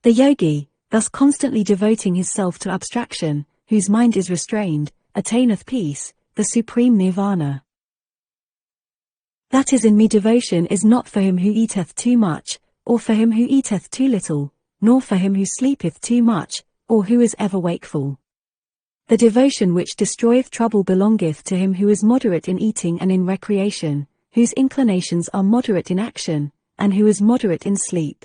The yogi, thus constantly devoting his self to abstraction, whose mind is restrained, attaineth peace, the supreme nirvana. That is in me devotion is not for him who eateth too much, or for him who eateth too little, nor for him who sleepeth too much, or who is ever wakeful. The devotion which destroyeth trouble belongeth to him who is moderate in eating and in recreation, whose inclinations are moderate in action, and who is moderate in sleep.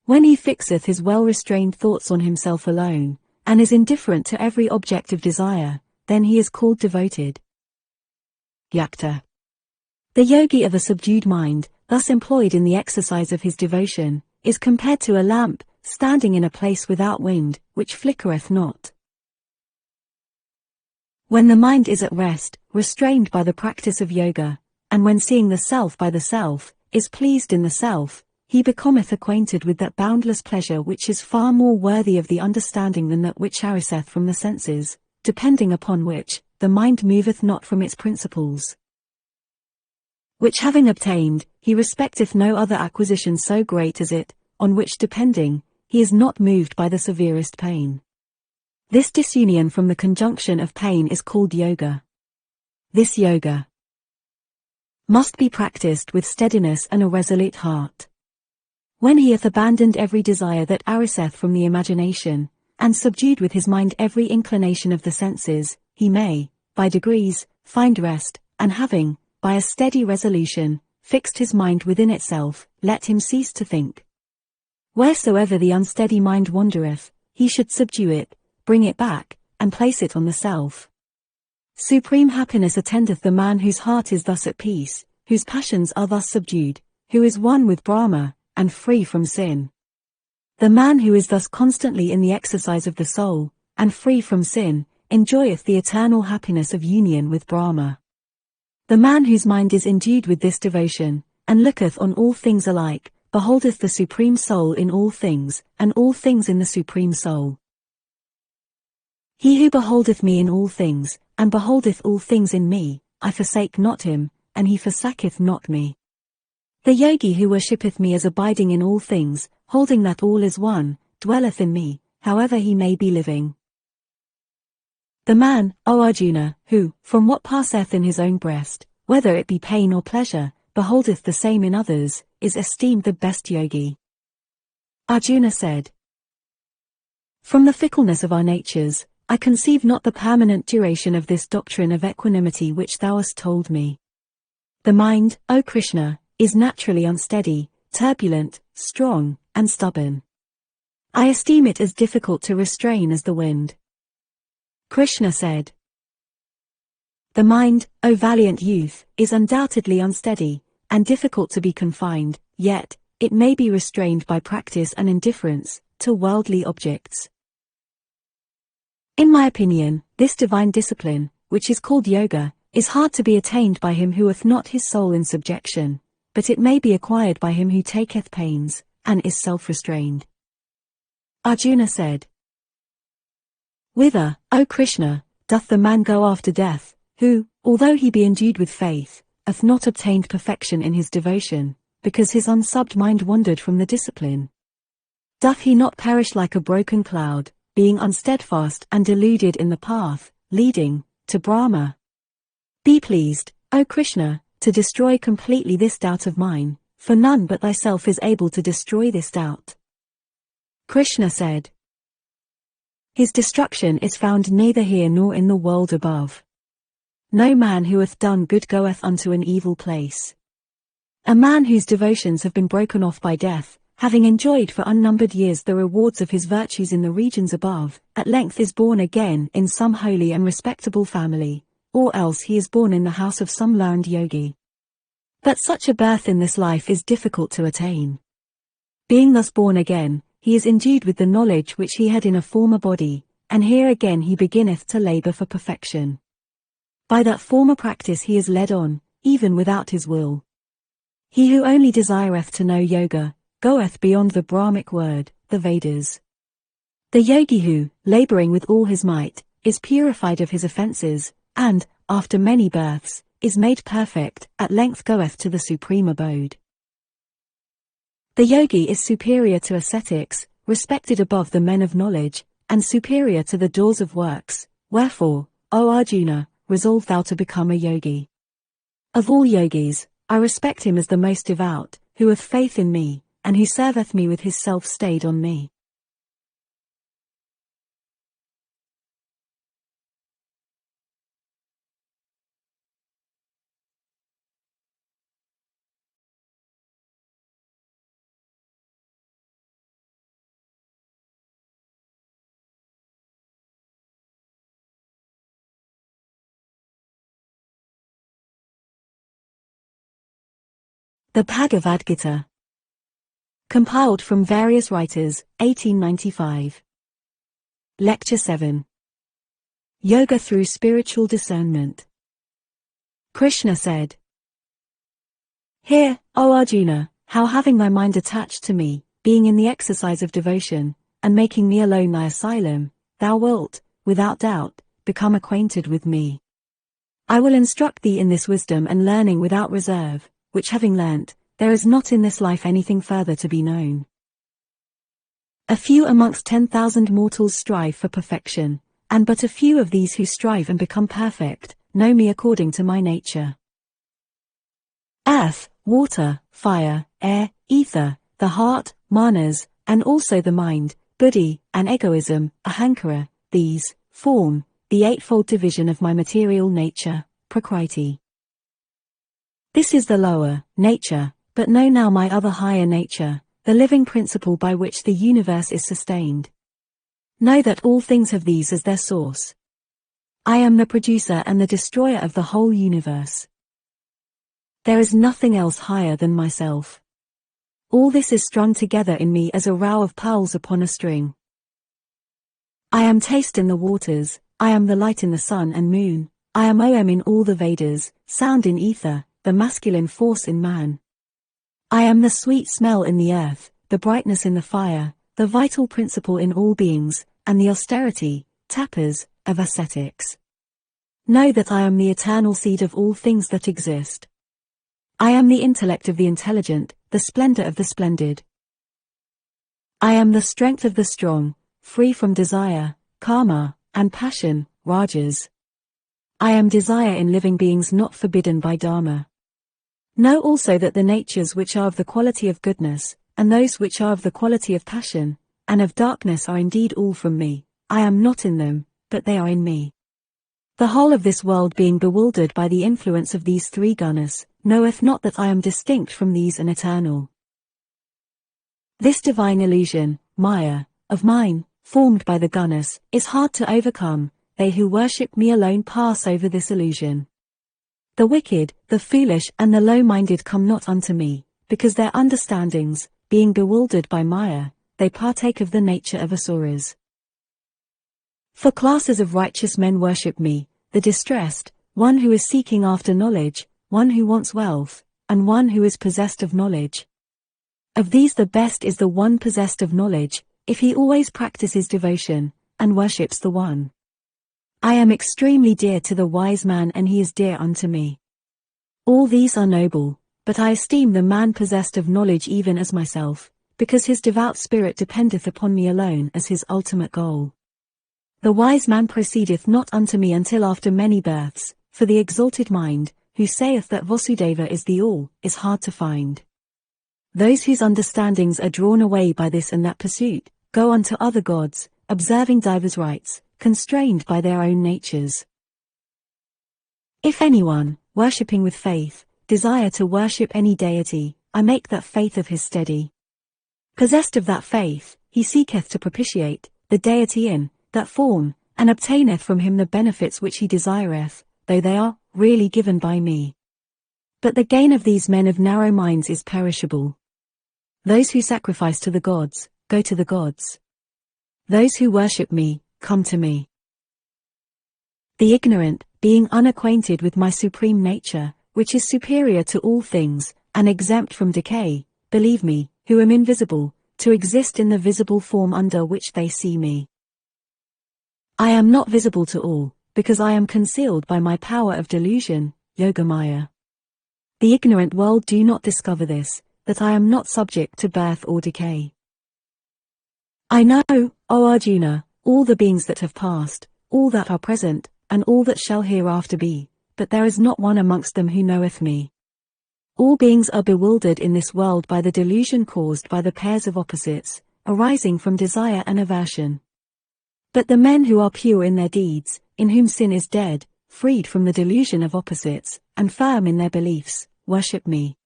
When he fixeth his well-restrained thoughts on himself alone, and is indifferent to every object of desire, then he is called devoted. Yakta. The yogi of a subdued mind, thus employed in the exercise of his devotion, is compared to a lamp, standing in a place without wind, which flickereth not. When the mind is at rest, restrained by the practice of yoga, and when seeing the self by the self, is pleased in the self, he becometh acquainted with that boundless pleasure which is far more worthy of the understanding than that which ariseth from the senses, depending upon which, the mind moveth not from its principles. Which having obtained, he respecteth no other acquisition so great as it, on which depending, he is not moved by the severest pain. This disunion from the conjunction of pain is called yoga. This yoga must be practiced with steadiness and a resolute heart. When he hath abandoned every desire that ariseth from the imagination, and subdued with his mind every inclination of the senses, he may, by degrees, find rest, and having, by a steady resolution, fixed his mind within itself, let him cease to think. Wheresoever the unsteady mind wandereth, he should subdue it, bring it back, and place it on the self. Supreme happiness attendeth the man whose heart is thus at peace, whose passions are thus subdued, who is one with Brahma, and free from sin. The man who is thus constantly in the exercise of the soul, and free from sin, enjoyeth the eternal happiness of union with Brahma. The man whose mind is endued with this devotion, and looketh on all things alike, beholdeth the Supreme Soul in all things, and all things in the Supreme Soul. He who beholdeth me in all things, and beholdeth all things in me, I forsake not him, and he forsaketh not me. The yogi who worshippeth me as abiding in all things, holding that all is one, dwelleth in me, however he may be living. The man, O Arjuna, who, from what passeth in his own breast, whether it be pain or pleasure, beholdeth the same in others, is esteemed the best yogi. Arjuna said, From the fickleness of our natures, I conceive not the permanent duration of this doctrine of equanimity which thou hast told me. The mind, O Krishna, is naturally unsteady, turbulent, strong, and stubborn. I esteem it as difficult to restrain as the wind. Krishna said, The mind, O valiant youth, is undoubtedly unsteady, and difficult to be confined, yet, it may be restrained by practice and indifference to worldly objects. In my opinion, this divine discipline, which is called yoga, is hard to be attained by him who hath not his soul in subjection, but it may be acquired by him who taketh pains, and is self-restrained. Arjuna said, Whither, O Krishna, doth the man go after death, who, although he be endued with faith, hath not obtained perfection in his devotion, because his unsubbed mind wandered from the discipline? Doth he not perish like a broken cloud, being unsteadfast and deluded in the path, leading to Brahma? Be pleased, O Krishna, to destroy completely this doubt of mine, for none but thyself is able to destroy this doubt. Krishna said, His destruction is found neither here nor in the world above. No man who hath done good goeth unto an evil place. A man whose devotions have been broken off by death, having enjoyed for unnumbered years the rewards of his virtues in the regions above, at length is born again in some holy and respectable family, or else he is born in the house of some learned yogi. But such a birth in this life is difficult to attain. Being thus born again, he is endued with the knowledge which he had in a former body, and here again he beginneth to labor for perfection. By that former practice he is led on, even without his will. He who only desireth to know yoga, goeth beyond the Brahmic word, the Vedas. The yogi who, laboring with all his might, is purified of his offenses, and, after many births, is made perfect, at length goeth to the supreme abode. The yogi is superior to ascetics, respected above the men of knowledge, and superior to the doers of works, wherefore, O Arjuna, resolve thou to become a yogi. Of all yogis, I respect him as the most devout, who hath faith in me, and who serveth me with his self stayed on me. The Bhagavad Gita. Compiled from various writers, 1895. Lecture 7. Yoga through spiritual discernment. Krishna said, "Hear, O Arjuna, how having thy mind attached to me, being in the exercise of devotion, and making me alone thy asylum, thou wilt, without doubt, become acquainted with me. I will instruct thee in this wisdom and learning without reserve, which having learnt, there is not in this life anything further to be known. A few amongst 10,000 mortals strive for perfection, and but a few of these who strive and become perfect, know me according to my nature. Earth, water, fire, air, ether, the heart, manas, and also the mind, buddhi, and egoism, ahankara, these form the eightfold division of my material nature, prakriti. This is the lower nature, but know now my other higher nature, the living principle by which the universe is sustained. Know that all things have these as their source. I am the producer and the destroyer of the whole universe. There is nothing else higher than myself. All this is strung together in me as a row of pearls upon a string. I am taste in the waters, I am the light in the sun and moon, I am Om in all the Vedas, sound in ether, the masculine force in man. I am the sweet smell in the earth, the brightness in the fire, the vital principle in all beings, and the austerity, tapas, of ascetics. Know that I am the eternal seed of all things that exist. I am the intellect of the intelligent, the splendor of the splendid. I am the strength of the strong, free from desire, karma, and passion, rajas. I am desire in living beings not forbidden by Dharma. Know also that the natures which are of the quality of goodness, and those which are of the quality of passion, and of darkness are indeed all from me. I am not in them, but they are in me. The whole of this world being bewildered by the influence of these three gunas, knoweth not that I am distinct from these and eternal. This divine illusion, Maya, of mine, formed by the gunas, is hard to overcome. They who worship me alone pass over this illusion. The wicked, the foolish and the low-minded come not unto me, because their understandings, being bewildered by Maya, they partake of the nature of asuras. For classes of righteous men worship me, the distressed, one who is seeking after knowledge, one who wants wealth, and one who is possessed of knowledge. Of these the best is the one possessed of knowledge, if he always practices devotion, and worships the One. I am extremely dear to the wise man and he is dear unto me. All these are noble, but I esteem the man possessed of knowledge even as myself, because his devout spirit dependeth upon me alone as his ultimate goal. The wise man proceedeth not unto me until after many births, for the exalted mind, who saith that Vasudeva is the all, is hard to find. Those whose understandings are drawn away by this and that pursuit, go unto other gods, observing divers rites, constrained by their own natures. If anyone, worshipping with faith, desire to worship any deity, I make that faith of his steady. Possessed of that faith, he seeketh to propitiate the deity in that form, and obtaineth from him the benefits which he desireth, though they are really given by me. But the gain of these men of narrow minds is perishable. Those who sacrifice to the gods, go to the gods. Those who worship me, come to me. The ignorant, being unacquainted with my supreme nature, which is superior to all things, and exempt from decay, believe me, who am invisible, to exist in the visible form under which they see me. I am not visible to all, because I am concealed by my power of delusion, Yogamaya. The ignorant world do not discover this, that I am not subject to birth or decay. I know, O Arjuna, all the beings that have passed, all that are present, and all that shall hereafter be, but there is not one amongst them who knoweth me. All beings are bewildered in this world by the delusion caused by the pairs of opposites, arising from desire and aversion. But the men who are pure in their deeds, in whom sin is dead, freed from the delusion of opposites, and firm in their beliefs, worship me.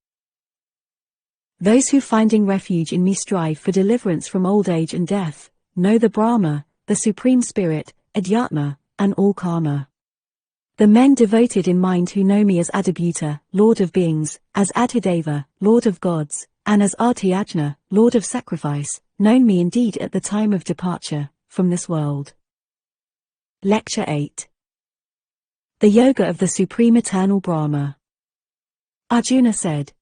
Those who finding refuge in me strive for deliverance from old age and death, know the Brahma, the Supreme Spirit, Adhyatma, and all karma. The men devoted in mind who know me as Adibhuta, Lord of beings, as Adhideva, Lord of gods, and as Artyajna, Lord of sacrifice, known me indeed at the time of departure from this world. Lecture 8. The Yoga of the Supreme Eternal Brahma. Arjuna said,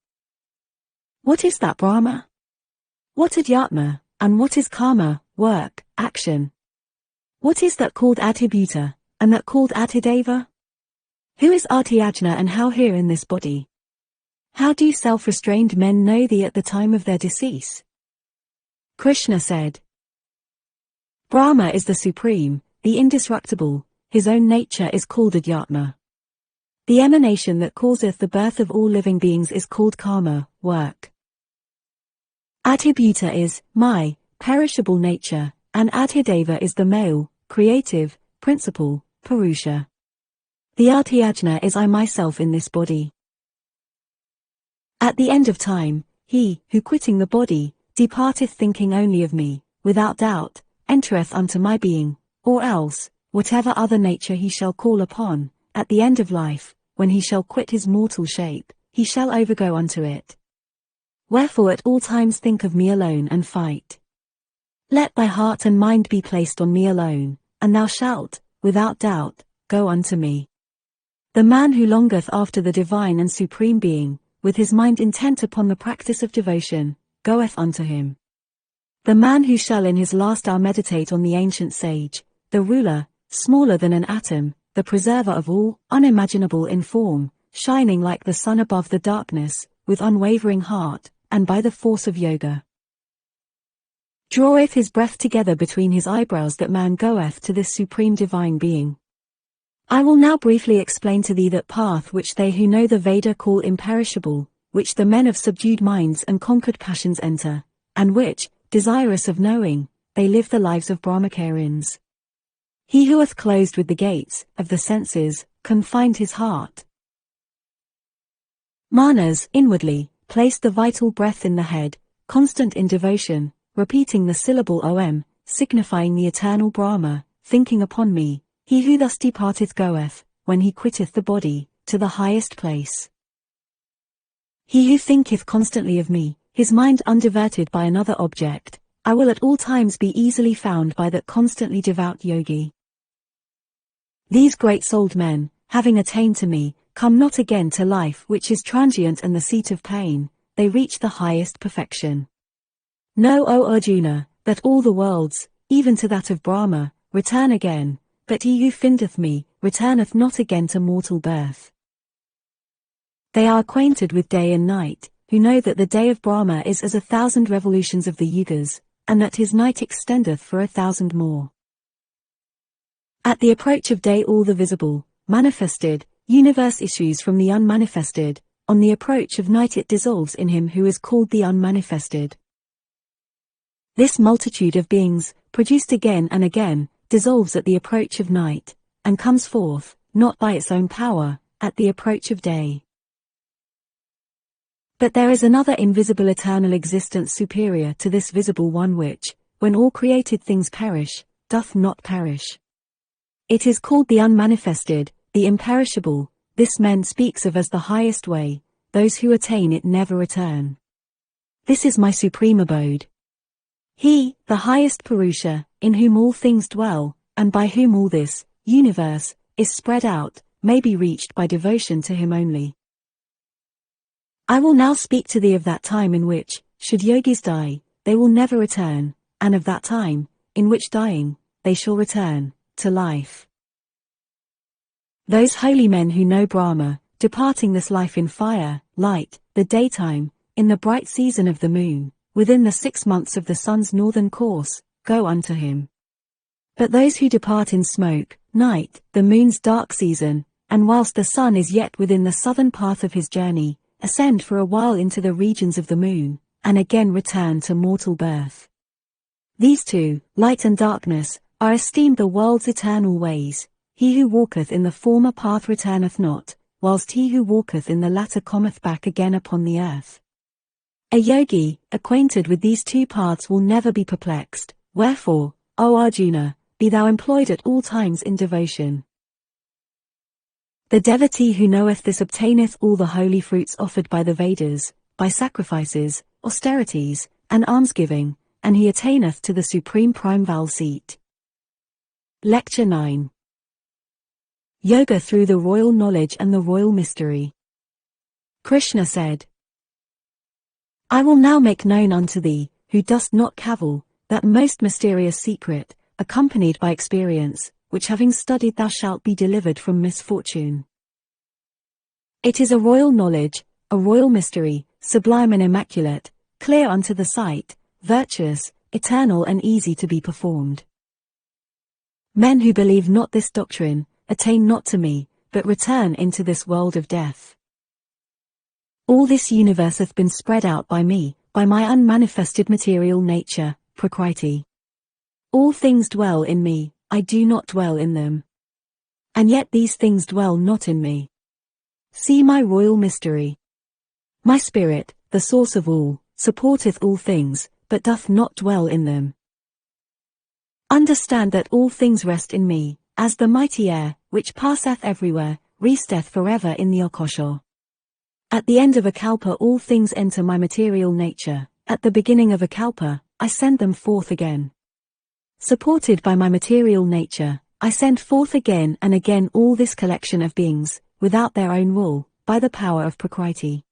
"What is that Brahma? What Adhyatma, and what is karma, work, action? What is that called Adhibhuta, and that called Adhideva? Who is Artyajna and how here in this body? How do self-restrained men know thee at the time of their decease?" Krishna said, "Brahma is the supreme, the indestructible, his own nature is called Adhyatma. The emanation that causeth the birth of all living beings is called karma, work. Adhibhuta is my perishable nature, and Adhideva is the male, creative, principle, Purusha. The Artyajna is I myself in this body. At the end of time, he, who quitting the body, departeth thinking only of me, without doubt, entereth unto my being, or else, whatever other nature he shall call upon, at the end of life, when he shall quit his mortal shape, he shall overgo unto it. Wherefore at all times think of me alone and fight. Let thy heart and mind be placed on me alone, and thou shalt, without doubt, go unto me. The man who longeth after the divine and supreme being, with his mind intent upon the practice of devotion, goeth unto him. The man who shall in his last hour meditate on the ancient sage, the ruler, smaller than an atom, the preserver of all, unimaginable in form, shining like the sun above the darkness, with unwavering heart, and by the force of yoga, draweth his breath together between his eyebrows, that man goeth to this supreme divine being. I will now briefly explain to thee that path which they who know the Veda call imperishable, which the men of subdued minds and conquered passions enter, and which, desirous of knowing, they live the lives of Brahmacharyans. He who hath closed with the gates of the senses, confined his heart. Manas, inwardly, placed the vital breath in the head, constant in devotion, repeating the syllable Om, signifying the eternal Brahma, thinking upon me, he who thus departeth goeth, when he quitteth the body, to the highest place. He who thinketh constantly of me, his mind undiverted by another object, I will at all times be easily found by that constantly devout yogi. These great-souled men, having attained to me, come not again to life which is transient and the seat of pain, they reach the highest perfection. Know, O Arjuna, that all the worlds, even to that of Brahma, return again, but he who findeth me, returneth not again to mortal birth. They are acquainted with day and night, who know that the day of Brahma is as 1,000 revolutions of the yugas, and that his night extendeth for 1,000 more. At the approach of day all the visible, manifested, universe issues from the unmanifested, on the approach of night it dissolves in him who is called the unmanifested. This multitude of beings, produced again and again, dissolves at the approach of night, and comes forth, not by its own power, at the approach of day. But there is another invisible eternal existence superior to this visible one which, when all created things perish, doth not perish. It is called the unmanifested, the imperishable. This man speaks of as the highest way, those who attain it never return. This is my supreme abode. He, the highest Purusha, in whom all things dwell, and by whom all this universe is spread out, may be reached by devotion to him only. I will now speak to thee of that time in which, should yogis die, they will never return, and of that time, in which dying, they shall return to life. Those holy men who know Brahma, departing this life in fire, light, the daytime, in the bright season of the moon, within the 6 months of the sun's northern course, go unto him. But those who depart in smoke, night, the moon's dark season, and whilst the sun is yet within the southern path of his journey, ascend for a while into the regions of the moon, and again return to mortal birth. These two, light and darkness, are esteemed the world's eternal ways. He who walketh in the former path returneth not, whilst he who walketh in the latter cometh back again upon the earth. A yogi, acquainted with these two paths, will never be perplexed. Wherefore, O Arjuna, be thou employed at all times in devotion. The devotee who knoweth this obtaineth all the holy fruits offered by the Vedas, by sacrifices, austerities, and almsgiving, and he attaineth to the supreme primeval seat. Lecture 9. Yoga through the royal knowledge and the royal mystery. Krishna said, I will now make known unto thee, who dost not cavil, that most mysterious secret, accompanied by experience, which having studied thou shalt be delivered from misfortune. It is a royal knowledge, a royal mystery, sublime and immaculate, clear unto the sight, virtuous, eternal and easy to be performed. Men who believe not this doctrine, attain not to me, but return into this world of death. All this universe hath been spread out by me, by my unmanifested material nature, prakriti. All things dwell in me, I do not dwell in them. And yet these things dwell not in me. See my royal mystery. My spirit, the source of all, supporteth all things, but doth not dwell in them. Understand that all things rest in me, as the mighty air, which passeth everywhere, resteth forever in the akasha. At the end of a kalpa all things enter my material nature, at the beginning of a kalpa, I send them forth again. Supported by my material nature, I send forth again and again all this collection of beings, without their own will, by the power of prakriti.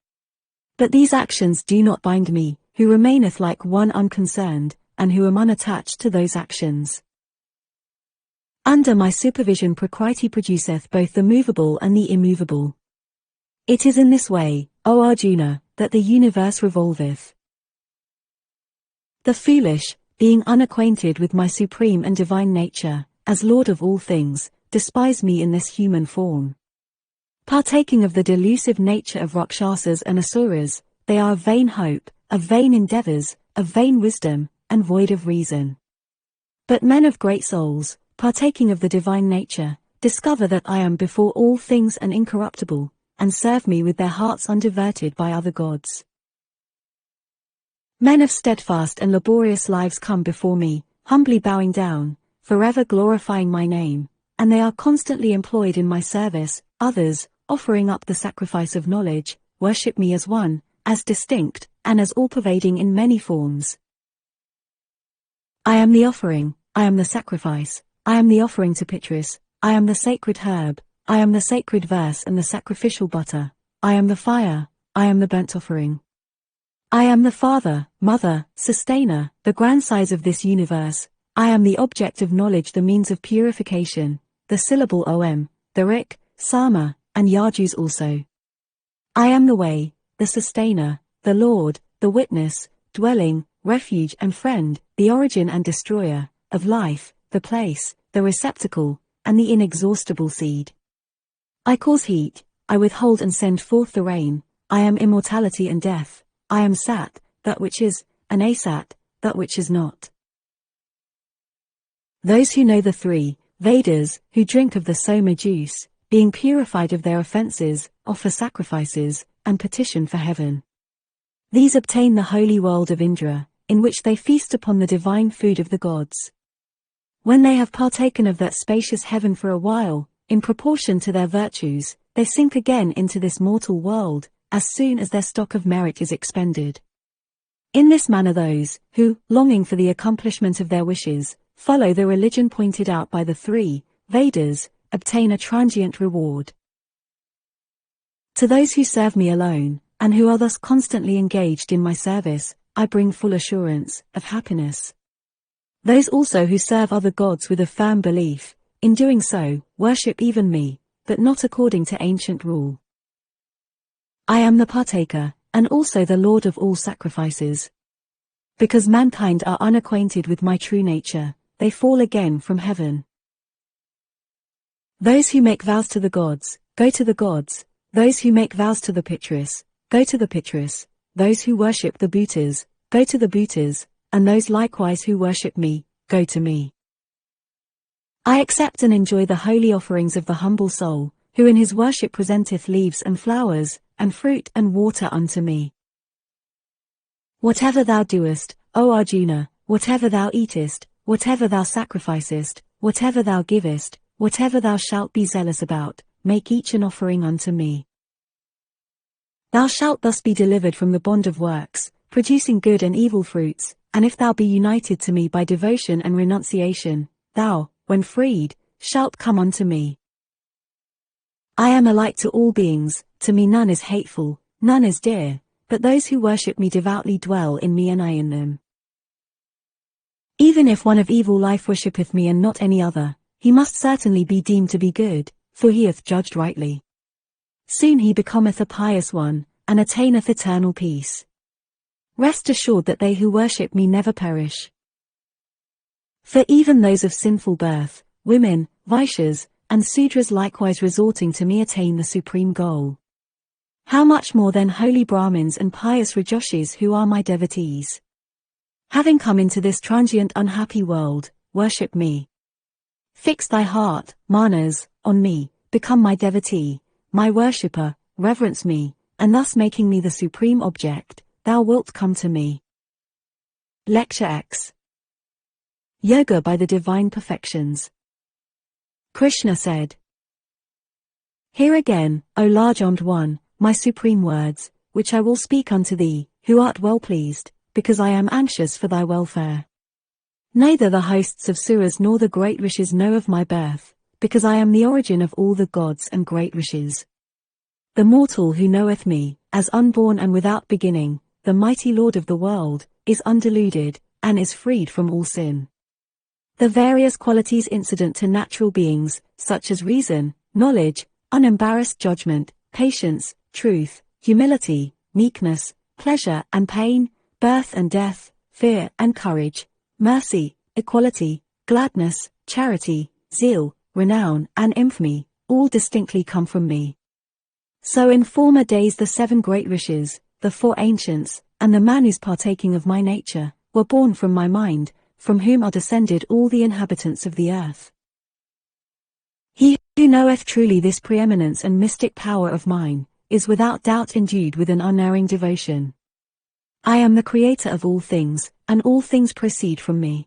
But these actions do not bind me, who remaineth like one unconcerned, and who am unattached to those actions. Under my supervision prakriti produceth both the movable and the immovable. It is in this way, O Arjuna, that the universe revolveth. The foolish, being unacquainted with my supreme and divine nature, as Lord of all things, despise me in this human form. Partaking of the delusive nature of Rakshasas and Asuras, they are of vain hope, of vain endeavors, of vain wisdom, and void of reason. But men of great souls, partaking of the divine nature, discover that I am before all things and incorruptible, and serve me with their hearts undiverted by other gods. Men of steadfast and laborious lives come before me, humbly bowing down, forever glorifying my name, and they are constantly employed in my service. Others, offering up the sacrifice of knowledge, worship me as one, as distinct, and as all-pervading in many forms. I am the offering, I am the sacrifice, I am the offering to Pitris, I am the sacred herb, I am the sacred verse and the sacrificial butter, I am the fire, I am the burnt offering. I am the father, mother, sustainer, the grandsire of this universe. I am the object of knowledge, the means of purification, the syllable Om, the Rik, Sama, and Yajus also. I am the way, the sustainer, the Lord, the witness, dwelling, refuge and friend, the origin and destroyer, of life, the place, the receptacle, and the inexhaustible seed. I cause heat, I withhold and send forth the rain, I am immortality and death. I am Sat, that which is, and Asat, that which is not. Those who know the three Vedas, who drink of the Soma juice, being purified of their offenses, offer sacrifices, and petition for heaven. These obtain the holy world of Indra, in which they feast upon the divine food of the gods. When they have partaken of that spacious heaven for a while, in proportion to their virtues, they sink again into this mortal world, as soon as their stock of merit is expended. In this manner those, who, longing for the accomplishment of their wishes, follow the religion pointed out by the three Vedas, obtain a transient reward. To those who serve me alone, and who are thus constantly engaged in my service, I bring full assurance of happiness. Those also who serve other gods with a firm belief, in doing so, worship even me, but not according to ancient rule. I am the partaker, and also the Lord of all sacrifices. Because mankind are unacquainted with my true nature, they fall again from heaven. Those who make vows to the gods, go to the gods. Those who make vows to the Pitris, go to the Pitris. Those who worship the Bhutas, go to the Bhutas, and those likewise who worship me, go to me. I accept and enjoy the holy offerings of the humble soul, who in his worship presenteth leaves and flowers, and fruit and water unto me. Whatever thou doest, O Arjuna, whatever thou eatest, whatever thou sacrificest, whatever thou givest, whatever thou shalt be zealous about, make each an offering unto me. Thou shalt thus be delivered from the bond of works, producing good and evil fruits, and if thou be united to me by devotion and renunciation, thou, when freed, shalt come unto me. I am a light to all beings, to me none is hateful, none is dear, but those who worship me devoutly dwell in me and I in them. Even if one of evil life worshippeth me and not any other, he must certainly be deemed to be good, for he hath judged rightly. Soon he becometh a pious one, and attaineth eternal peace. Rest assured that they who worship me never perish. For even those of sinful birth, women, Vaishyas, and Sudras likewise resorting to me attain the supreme goal. How much more then holy Brahmins and pious Rajoshis who are my devotees? Having come into this transient unhappy world, worship me. Fix thy heart, Manas, on me, become my devotee, my worshipper, reverence me, and thus making me the supreme object, thou wilt come to me. Lecture X. Yoga by the Divine Perfections. Krishna said, Hear again, O large-armed one, my supreme words, which I will speak unto thee, who art well pleased, because I am anxious for thy welfare. Neither the hosts of Suras nor the great rishis know of my birth, because I am the origin of all the gods and great rishis. The mortal who knoweth me, as unborn and without beginning, the mighty Lord of the world, is undeluded, and is freed from all sin. The various qualities incident to natural beings, such as reason, knowledge, unembarrassed judgment, patience, truth, humility, meekness, pleasure and pain, birth and death, fear and courage, mercy, equality, gladness, charity, zeal, renown and infamy, all distinctly come from me. So in former days the 7 great rishis, the 4 ancients, and the Manus partaking of my nature, were born from my mind, from whom are descended all the inhabitants of the earth. He who knoweth truly this preeminence and mystic power of mine, is without doubt endued with an unerring devotion. I am the creator of all things, and all things proceed from me.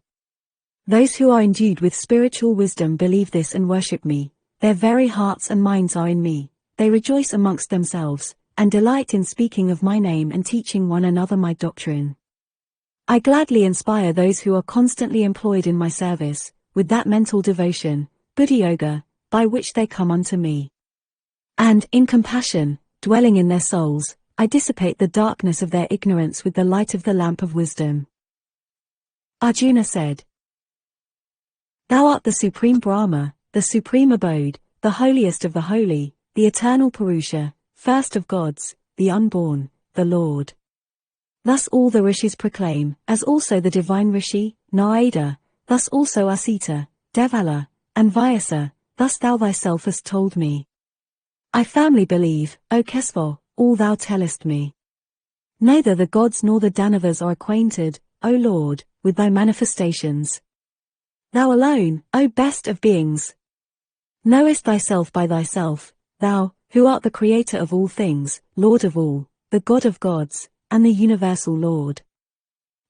Those who are endued with spiritual wisdom believe this and worship me, their very hearts and minds are in me, they rejoice amongst themselves, and delight in speaking of my name and teaching one another my doctrine. I gladly inspire those who are constantly employed in my service, with that mental devotion, Buddha Yoga, by which they come unto me. And, in compassion, dwelling in their souls, I dissipate the darkness of their ignorance with the light of the lamp of wisdom. Arjuna said, Thou art the supreme Brahma, the supreme abode, the holiest of the holy, the eternal Purusha, first of gods, the unborn, the Lord. Thus all the rishis proclaim, as also the divine rishi, Narada, thus also Asita, Devala, and Vyasa, thus thou thyself hast told me. I firmly believe, O Kesava, all thou tellest me. Neither the gods nor the Danavas are acquainted, O Lord, with thy manifestations. Thou alone, O best of beings, knowest thyself by thyself, thou, who art the creator of all things, Lord of all, the God of gods, and the universal Lord.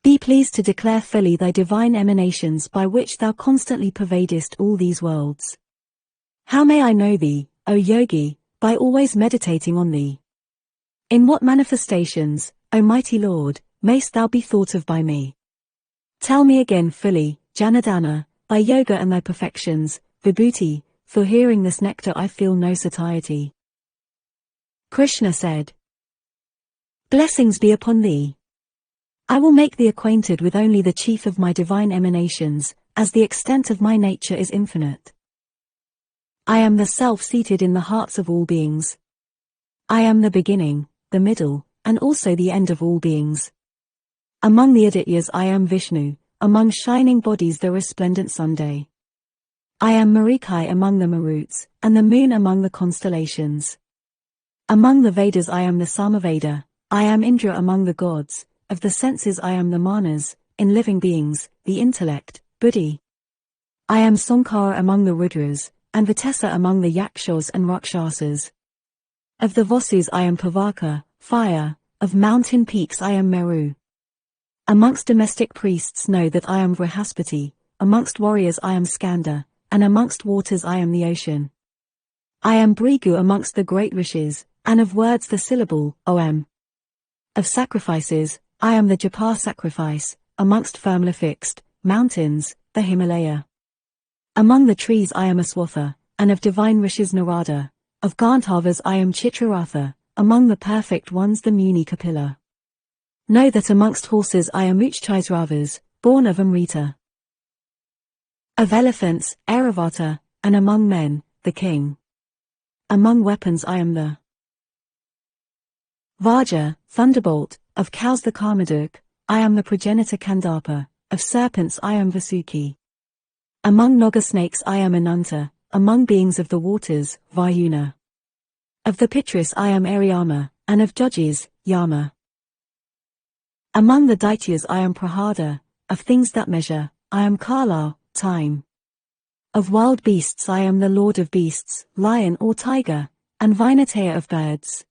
Be pleased to declare fully thy divine emanations by which thou constantly pervadest all these worlds. How may I know thee, O Yogi, by always meditating on thee? In what manifestations, O mighty Lord, mayst thou be thought of by me? Tell me again fully, Janardana, thy yoga and thy perfections, Vibhuti, for hearing this nectar I feel no satiety. Krishna said, Blessings be upon thee. I will make thee acquainted with only the chief of my divine emanations, as the extent of my nature is infinite. I am the self seated in the hearts of all beings. I am the beginning, the middle, and also the end of all beings. Among the Adityas I am Vishnu, among shining bodies the resplendent Sunday. I am Marikai among the Maruts, and the moon among the constellations. Among the Vedas I am the Samaveda, I am Indra among the gods, of the senses I am the Manas, in living beings, the intellect, Buddhi. I am Sankara among the Rudras, and Vitesa among the Yakshas and Rakshasas. Of the Vasus I am Pavaka, fire, of mountain peaks I am Meru. Amongst domestic priests know that I am Vrihaspati, amongst warriors I am Skanda, and amongst waters I am the ocean. I am Brigu amongst the great rishis, and of words the syllable, Om. Of sacrifices, I am the Japa sacrifice, amongst firmly fixed mountains, the Himalaya. Among the trees I am Aswatha, and of divine rishis Narada. Of Gandharvas I am Chitraratha, among the perfect ones the Muni Kapila. Know that amongst horses I am Uchchaisravas, born of Amrita. Of elephants, Airavata, and among men, the king. Among weapons I am the Vajra, thunderbolt, of cows the Kamaduk, I am the progenitor Kandapa, of serpents I am Vasuki. Among Naga snakes I am Ananta, among beings of the waters, Vayuna. Of the Pitris I am Ariyama, and of judges, Yama. Among the Daityas I am Prahada, of things that measure, I am Kala, time. Of wild beasts I am the lord of beasts, lion or tiger, and Vinateya of birds.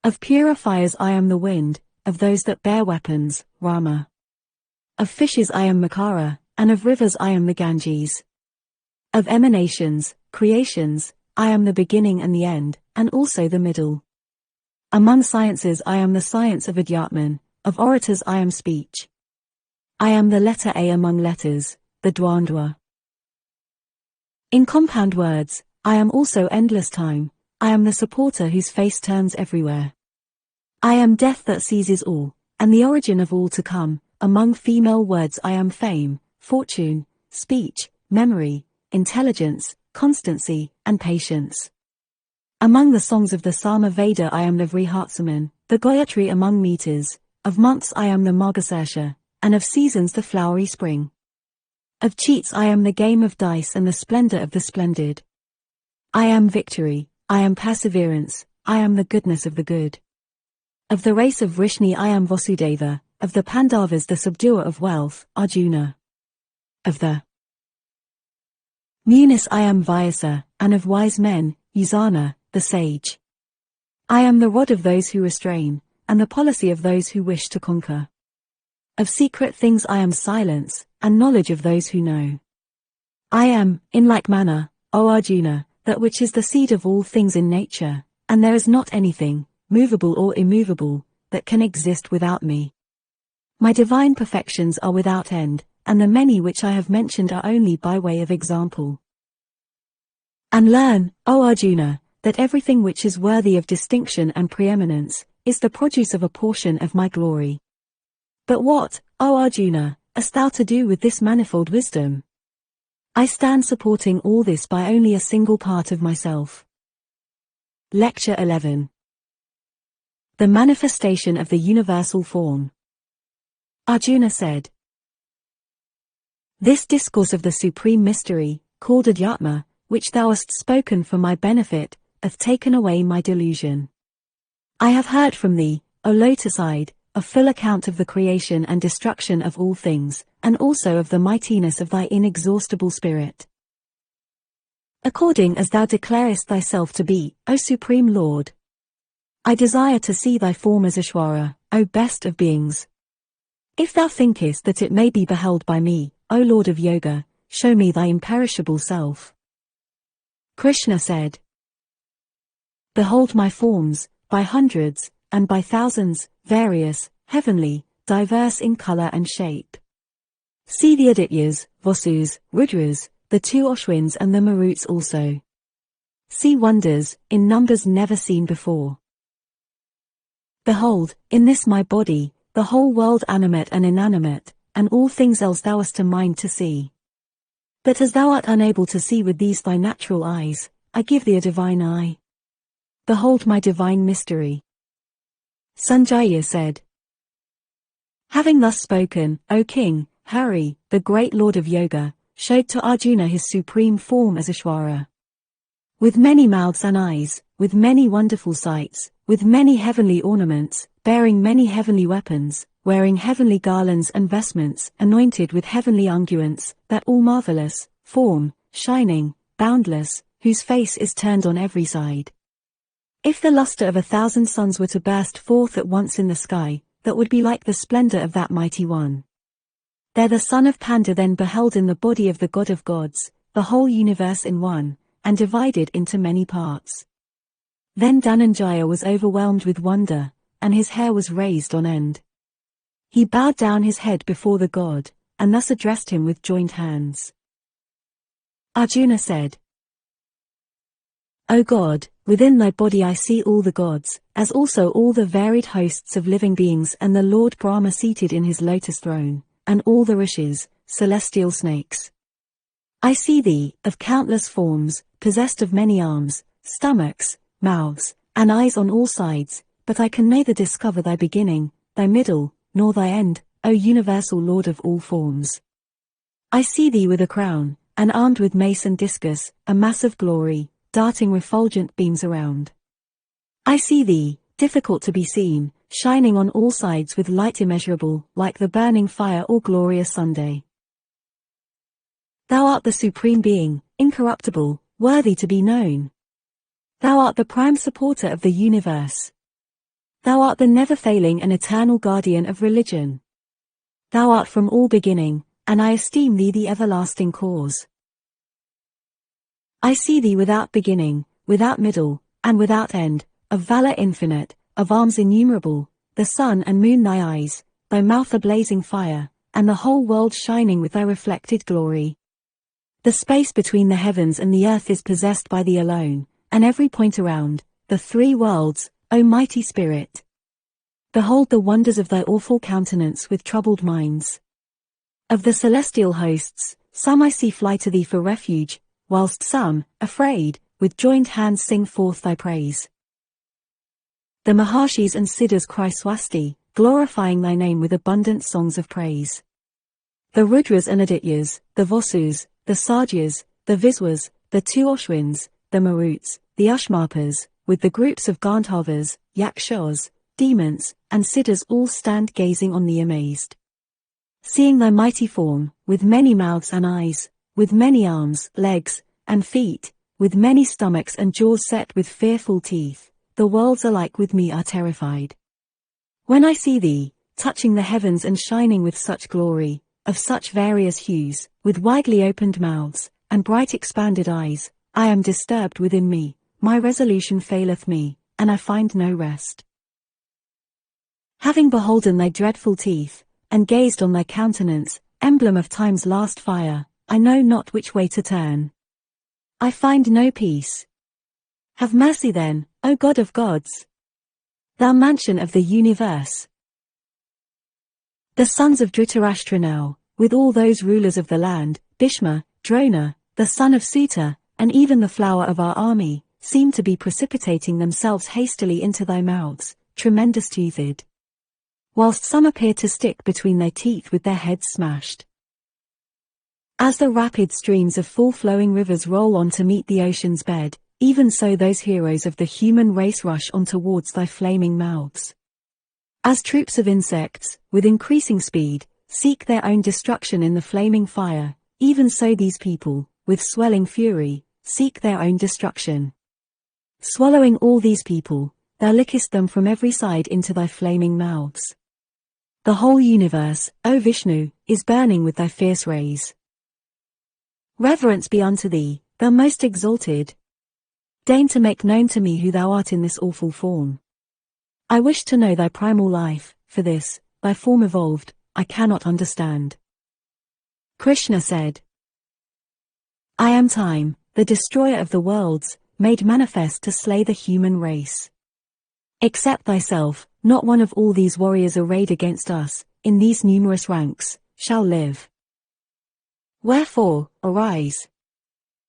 Of purifiers I am the wind, of those that bear weapons, Rama. Of fishes I am Makara, and of rivers I am the Ganges. Of emanations, creations, I am the beginning and the end, and also the middle. Among sciences I am the science of Adhyatman, of orators I am speech. I am the letter A among letters, the Dwandwa. In compound words, I am also endless time, I am the supporter whose face turns everywhere. I am death that seizes all, and the origin of all to come. Among female words I am fame, fortune, speech, memory, intelligence, constancy, and patience. Among the songs of the Sama Veda I am the Vrihatsaman, the Gayatri among meters. Of months I am the Margashirsha, and of seasons the flowery spring. Of cheats I am the game of dice and the splendor of the splendid. I am victory, I am perseverance, I am the goodness of the good. Of the race of Vrishni I am Vasudeva, of the Pandavas the subduer of wealth, Arjuna. Of the Munis I am Vyasa, and of wise men, Usana, the sage. I am the rod of those who restrain, and the policy of those who wish to conquer. Of secret things I am silence, and knowledge of those who know. I am, in like manner, O Arjuna, that which is the seed of all things in nature, and there is not anything, movable or immovable, that can exist without me. My divine perfections are without end, and the many which I have mentioned are only by way of example. And learn, O Arjuna, that everything which is worthy of distinction and preeminence, is the produce of a portion of my glory. But what, O Arjuna, hast thou to do with this manifold wisdom? I stand supporting all this by only a single part of myself. Lecture 11. The manifestation of the universal form. Arjuna said, This discourse of the supreme mystery, called Adhyatma, which thou hast spoken for my benefit, hath taken away my delusion. I have heard from thee, O lotus-eyed, a full account of the creation and destruction of all things, and also of the mightiness of thy inexhaustible spirit. According as thou declarest thyself to be, O Supreme Lord, I desire to see thy form as Ishvara, O best of beings. If thou thinkest that it may be beheld by me, O Lord of Yoga, show me thy imperishable self. Krishna said, Behold my forms, by hundreds, and by thousands, various, heavenly, diverse in color and shape. See the Adityas, Vasus, Rudras, the two Ashwins and the Maruts also. See wonders, in numbers never seen before. Behold, in this my body, the whole world animate and inanimate, and all things else thou hast a mind to see. But as thou art unable to see with these thy natural eyes, I give thee a divine eye. Behold my divine mystery. Sanjaya said, Having thus spoken, O King, Hari, the great Lord of Yoga, showed to Arjuna his supreme form as Ishvara. With many mouths and eyes, with many wonderful sights, with many heavenly ornaments, bearing many heavenly weapons, wearing heavenly garlands and vestments, anointed with heavenly unguents, that all marvelous, form, shining, boundless, whose face is turned on every side. If the luster of 1,000 suns were to burst forth at once in the sky, that would be like the splendor of that mighty one. There the son of Panda then beheld in the body of the god of gods, the whole universe in one, and divided into many parts. Then Dhananjaya was overwhelmed with wonder, and his hair was raised on end. He bowed down his head before the god, and thus addressed him with joined hands. Arjuna said, O God, within thy body I see all the gods, as also all the varied hosts of living beings and the Lord Brahma seated in his lotus throne, and all the rishis, celestial snakes. I see thee, of countless forms, possessed of many arms, stomachs, mouths, and eyes on all sides, but I can neither discover thy beginning, thy middle, nor thy end, O universal Lord of all forms. I see thee with a crown, and armed with mace and discus, a mass of glory, darting refulgent beams around. I see thee, difficult to be seen, shining on all sides with light immeasurable, like the burning fire or glorious Sunday. Thou art the Supreme Being, incorruptible, worthy to be known. Thou art the prime supporter of the universe. Thou art the never-failing and eternal guardian of religion. Thou art from all beginning, and I esteem thee the everlasting cause. I see thee without beginning, without middle, and without end, of valor infinite, of arms innumerable, the sun and moon thy eyes, thy mouth a blazing fire, and the whole world shining with thy reflected glory. The space between the heavens and the earth is possessed by thee alone, and every point around, the three worlds, O mighty Spirit. Behold the wonders of thy awful countenance with troubled minds. Of the celestial hosts, some I see fly to thee for refuge, whilst some, afraid, with joined hands sing forth thy praise. The Maharshis and Siddhas cry Swasti, glorifying thy name with abundant songs of praise. The Rudras and Adityas, the Vasus, the Saryas, the Viswas, the two Ashwins, the Maruts, the Ushmapas, with the groups of Gandharvas, Yakshas, demons, and Siddhas all stand gazing on thee amazed. Seeing thy mighty form, with many mouths and eyes, with many arms, legs, and feet, with many stomachs and jaws set with fearful teeth, the worlds alike with me are terrified. When I see thee, touching the heavens and shining with such glory, of such various hues, with widely opened mouths, and bright expanded eyes, I am disturbed within me, my resolution faileth me, and I find no rest. Having beholden thy dreadful teeth, and gazed on thy countenance, emblem of time's last fire, I know not which way to turn. I find no peace. Have mercy then, O God of gods! Thou mansion of the universe! The sons of Dhritarashtra now, with all those rulers of the land, Bhishma, Drona, the son of Suta, and even the flower of our army, seem to be precipitating themselves hastily into thy mouths, tremendous-toothed. Whilst some appear to stick between thy teeth with their heads smashed. As the rapid streams of full-flowing rivers roll on to meet the ocean's bed, even so those heroes of the human race rush on towards thy flaming mouths. As troops of insects, with increasing speed, seek their own destruction in the flaming fire, even so these people, with swelling fury, seek their own destruction. Swallowing all these people, thou lickest them from every side into thy flaming mouths. The whole universe, O Vishnu, is burning with thy fierce rays. Reverence be unto thee, thou most exalted. Deign to make known to me who thou art in this awful form. I wish to know thy primal life, for this, thy form evolved, I cannot understand. Krishna said, I am time, the destroyer of the worlds, made manifest to slay the human race. Except thyself, not one of all these warriors arrayed against us, in these numerous ranks, shall live. Wherefore, arise.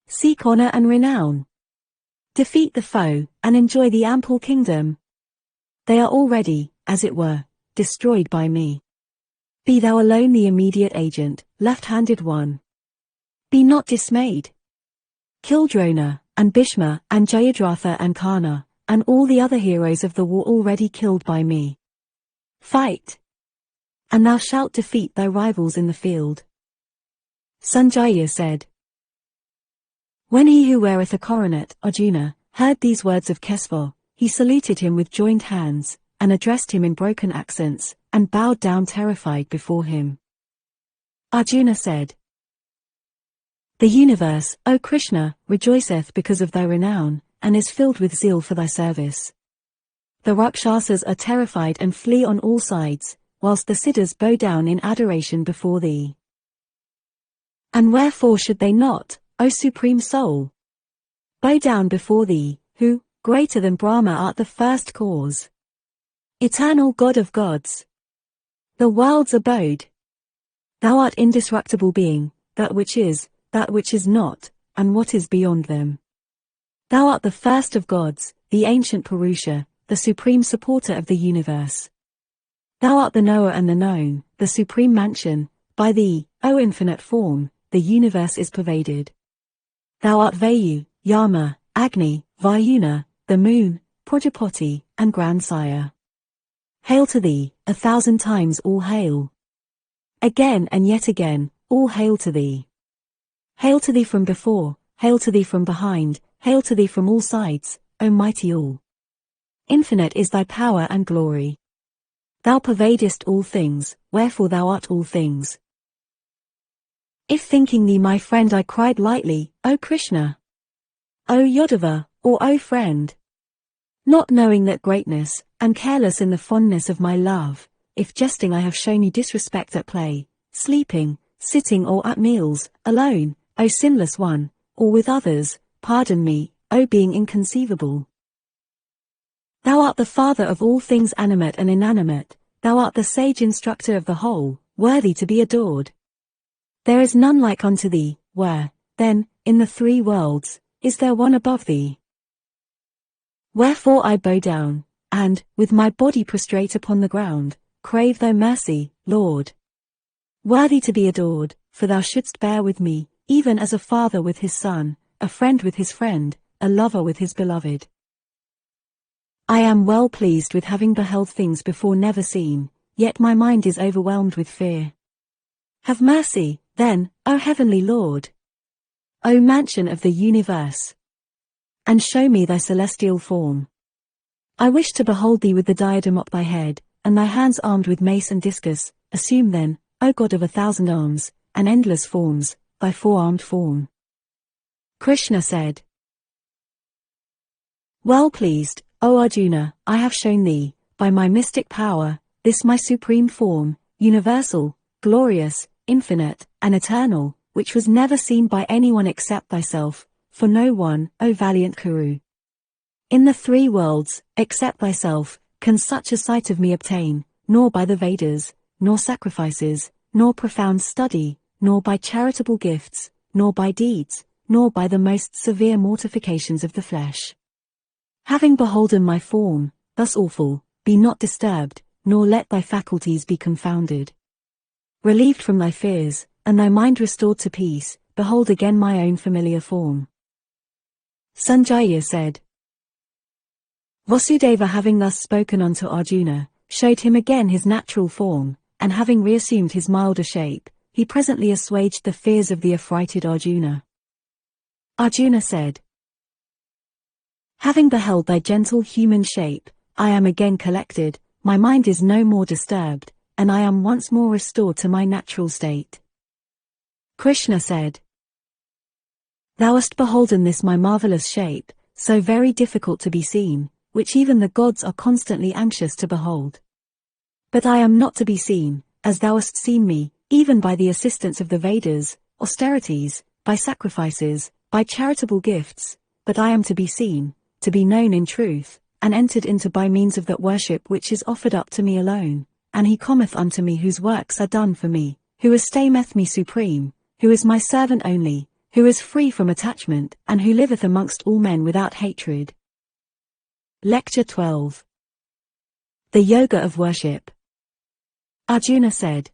Seek honor and renown. Defeat the foe, and enjoy the ample kingdom. They are already, as it were, destroyed by me. Be thou alone the immediate agent, left-handed one. Be not dismayed. Kill Drona, and Bhishma, and Jayadratha and Karna, and all the other heroes of the war already killed by me. Fight! And thou shalt defeat thy rivals in the field. Sanjaya said. When he who weareth a coronet, Arjuna, heard these words of Kesava, he saluted him with joined hands, and addressed him in broken accents, and bowed down terrified before him. Arjuna said, The universe, O Krishna, rejoiceth because of thy renown, and is filled with zeal for thy service. The Rakshasas are terrified and flee on all sides, whilst the Siddhas bow down in adoration before thee. And wherefore should they not, O Supreme Soul, bow down before thee, who, greater than Brahma, art the first cause, eternal God of gods, the world's abode? Thou art indestructible being, that which is not, and what is beyond them. Thou art the first of gods, the ancient Purusha, the supreme supporter of the universe. Thou art the knower and the known, the supreme mansion. By thee, O infinite form, the universe is pervaded. Thou art Vayu, Yama, Agni, Vayuna, the moon, Prajapati, and grandsire. Hail to thee, 1,000 times all hail. Again and yet again, all hail to thee. Hail to thee from before, hail to thee from behind, hail to thee from all sides, O mighty all. Infinite is thy power and glory. Thou pervadest all things, wherefore thou art all things. If thinking thee my friend I cried lightly, O Krishna, O Yodhava, or O friend, not knowing that greatness, and careless in the fondness of my love, if jesting I have shown you disrespect at play, sleeping, sitting or at meals, alone, O sinless one, or with others, pardon me, O being inconceivable. Thou art the Father of all things animate and inanimate, thou art the sage instructor of the whole, worthy to be adored. There is none like unto thee, where, then, in the three worlds, is there one above thee? Wherefore I bow down, and, with my body prostrate upon the ground, crave thy mercy, Lord. Worthy to be adored, for thou shouldst bear with me, even as a father with his son, a friend with his friend, a lover with his beloved. I am well pleased with having beheld things before never seen, yet my mind is overwhelmed with fear. Have mercy, then, O heavenly Lord, O mansion of the universe, and show me thy celestial form. I wish to behold thee with the diadem up thy head, and thy hands armed with mace and discus. Assume then, O God of 1,000 arms, and endless forms, thy four-armed form. Krishna said, Well pleased, O Arjuna, I have shown thee, by my mystic power, this my supreme form, universal, glorious, infinite, and eternal, which was never seen by anyone except thyself, for no one, O valiant Kuru, in the three worlds, except thyself, can such a sight of me obtain, nor by the Vedas, nor sacrifices, nor profound study, nor by charitable gifts, nor by deeds, nor by the most severe mortifications of the flesh. Having beholden my form, thus awful, be not disturbed, nor let thy faculties be confounded. Relieved from thy fears, and thy mind restored to peace, behold again my own familiar form. Sanjaya said, Vasudeva having thus spoken unto Arjuna, showed him again his natural form, and having reassumed his milder shape, he presently assuaged the fears of the affrighted Arjuna. Arjuna said, Having beheld thy gentle human shape, I am again collected, my mind is no more disturbed, and I am once more restored to my natural state. Krishna said, Thou hast beholden this my marvelous shape, so very difficult to be seen, which even the gods are constantly anxious to behold. But I am not to be seen, as thou hast seen me, even by the assistance of the Vedas, austerities, by sacrifices, by charitable gifts, but I am to be seen, to be known in truth, and entered into by means of that worship which is offered up to me alone, and he cometh unto me whose works are done for me, who esteemeth me supreme, who is my servant only, who is free from attachment, and who liveth amongst all men without hatred. Lecture 12. The Yoga of Worship. Arjuna said,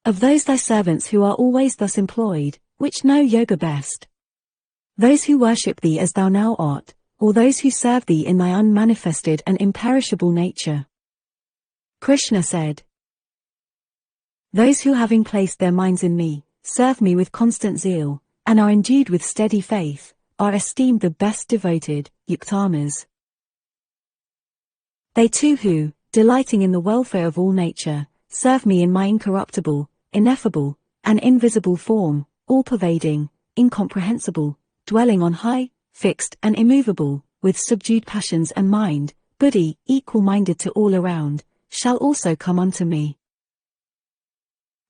Of those thy servants who are always thus employed, which know yoga best? Those who worship thee as thou now art, or those who serve thee in thy unmanifested and imperishable nature? Krishna said, Those who having placed their minds in me, serve me with constant zeal, and are endued with steady faith, are esteemed the best devoted, yuktamas. They too who, delighting in the welfare of all nature, serve me in my incorruptible, ineffable, and invisible form, all-pervading, incomprehensible, dwelling on high, fixed and immovable, with subdued passions and mind, buddhi, equal-minded to all around, shall also come unto me.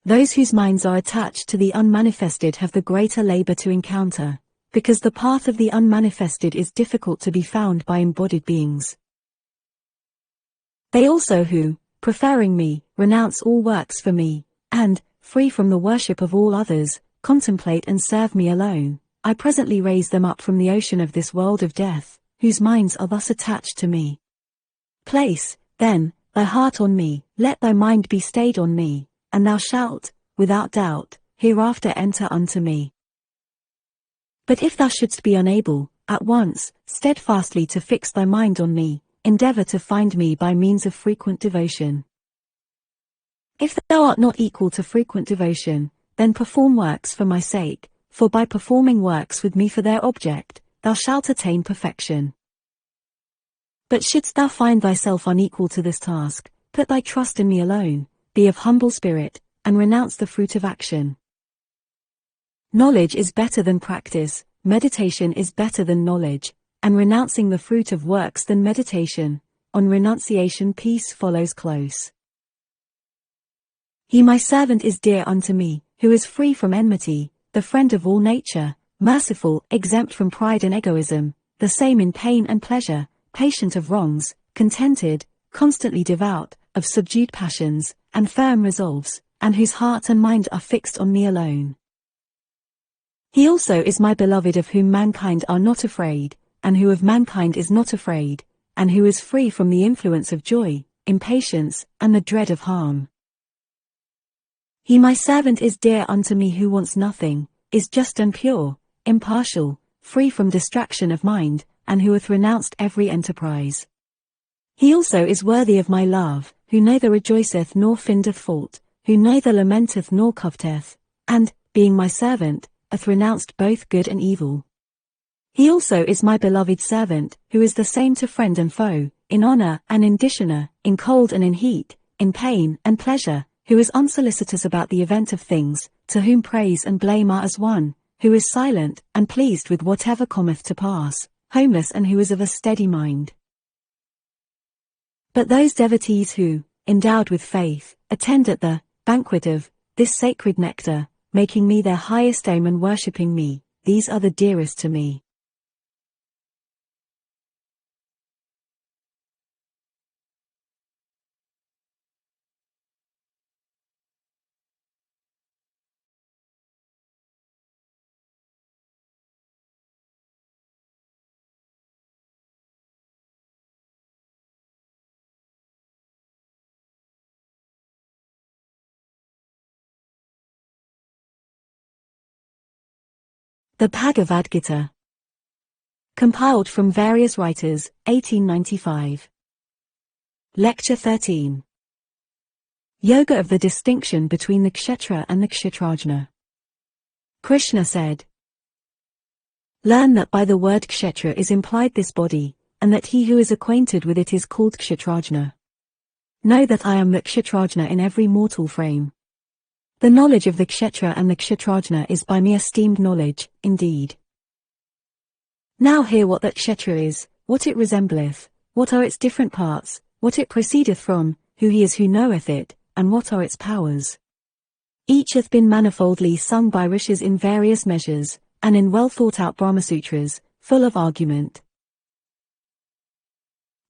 Those whose minds are attached to the unmanifested have the greater labor to encounter, because the path of the unmanifested is difficult to be found by embodied beings. They also who, preferring me, renounce all works for me, and, free from the worship of all others, contemplate and serve me alone, I presently raise them up from the ocean of this world of death, whose minds are thus attached to me. Place, then, thy heart on me, let thy mind be stayed on me, and thou shalt, without doubt, hereafter enter unto me. But if thou shouldst be unable, at once, steadfastly to fix thy mind on me, endeavor to find me by means of frequent devotion. If thou art not equal to frequent devotion, then perform works for my sake, for by performing works with me for their object, thou shalt attain perfection. But shouldst thou find thyself unequal to this task, put thy trust in me alone, be of humble spirit, and renounce the fruit of action. Knowledge is better than practice, meditation is better than knowledge, and renouncing the fruit of works than meditation. On renunciation peace follows close. He my servant is dear unto me, who is free from enmity, the friend of all nature, merciful, exempt from pride and egoism, the same in pain and pleasure, patient of wrongs, contented, constantly devout, of subdued passions, and firm resolves, and whose heart and mind are fixed on me alone. He also is my beloved of whom mankind are not afraid, and who of mankind is not afraid, and who is free from the influence of joy, impatience, and the dread of harm. He my servant is dear unto me who wants nothing, is just and pure, impartial, free from distraction of mind, and who hath renounced every enterprise. He also is worthy of my love, who neither rejoiceth nor findeth fault, who neither lamenteth nor coveteth, and, being my servant, hath renounced both good and evil. He also is my beloved servant, who is the same to friend and foe, in honor and in dishonor, in cold and in heat, in pain and pleasure, who is unsolicitous about the event of things, to whom praise and blame are as one, who is silent and pleased with whatever cometh to pass, homeless and who is of a steady mind. But those devotees who, endowed with faith, attend at the banquet of this sacred nectar, making me their highest aim and worshipping me, these are the dearest to me. The Bhagavad Gita. Compiled from various writers, 1895. Lecture 13. Yoga of the distinction between the Kshatriya and the Kshatrajna. Krishna said, learn that by the word Kshatriya is implied this body, and that he who is acquainted with it is called Kshatrajna. Know that I am the Kshatrajna in every mortal frame. The knowledge of the Kshatriya and the Kshatrajna is by me esteemed knowledge, indeed. Now hear what that Kshatriya is, what it resembleth, what are its different parts, what it proceedeth from, who he is who knoweth it, and what are its powers. Each hath been manifoldly sung by rishis in various measures, and in well thought out Brahmasutras, full of argument.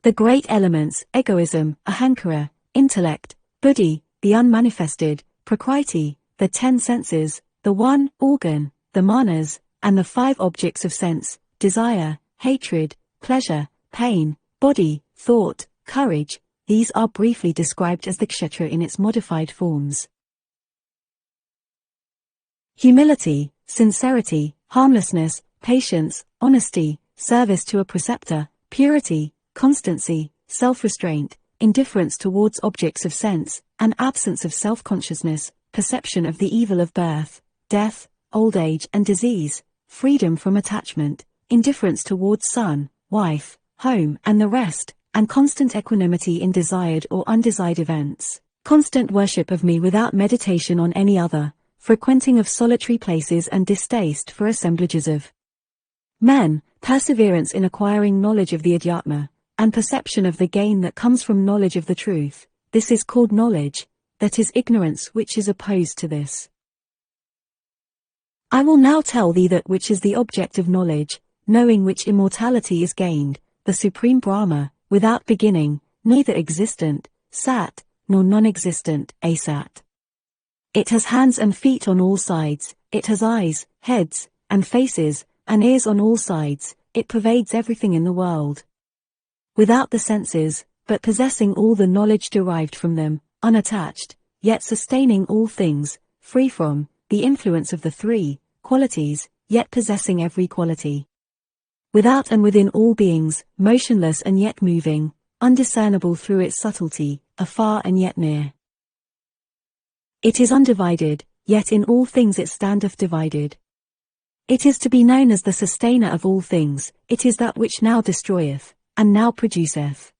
The great elements, egoism, ahankara, intellect, buddhi, the unmanifested, prakriti, the 10 senses, the 1 organ, the manas, and the 5 objects of sense, desire, hatred, pleasure, pain, body, thought, courage, these are briefly described as the Kshatriya in its modified forms. Humility, sincerity, harmlessness, patience, honesty, service to a preceptor, purity, constancy, self-restraint, indifference towards objects of sense, an absence of self-consciousness, perception of the evil of birth, death, old age and disease, freedom from attachment, indifference towards son, wife, home and the rest, and constant equanimity in desired or undesired events, constant worship of me without meditation on any other, frequenting of solitary places and distaste for assemblages of men, perseverance in acquiring knowledge of the Adhyatma, and perception of the gain that comes from knowledge of the truth. This is called knowledge, that is ignorance which is opposed to this. I will now tell thee that which is the object of knowledge, knowing which immortality is gained, the supreme Brahma, without beginning, neither existent, sat, nor non-existent, asat. It has hands and feet on all sides, it has eyes, heads, and faces, and ears on all sides, it pervades everything in the world. Without the senses, but possessing all the knowledge derived from them, unattached, yet sustaining all things, free from the influence of the three qualities, yet possessing every quality. Without and within all beings, motionless and yet moving, undiscernible through its subtlety, afar and yet near. It is undivided, yet in all things it standeth divided. It is to be known as the sustainer of all things, it is that which now destroyeth, and now produceth.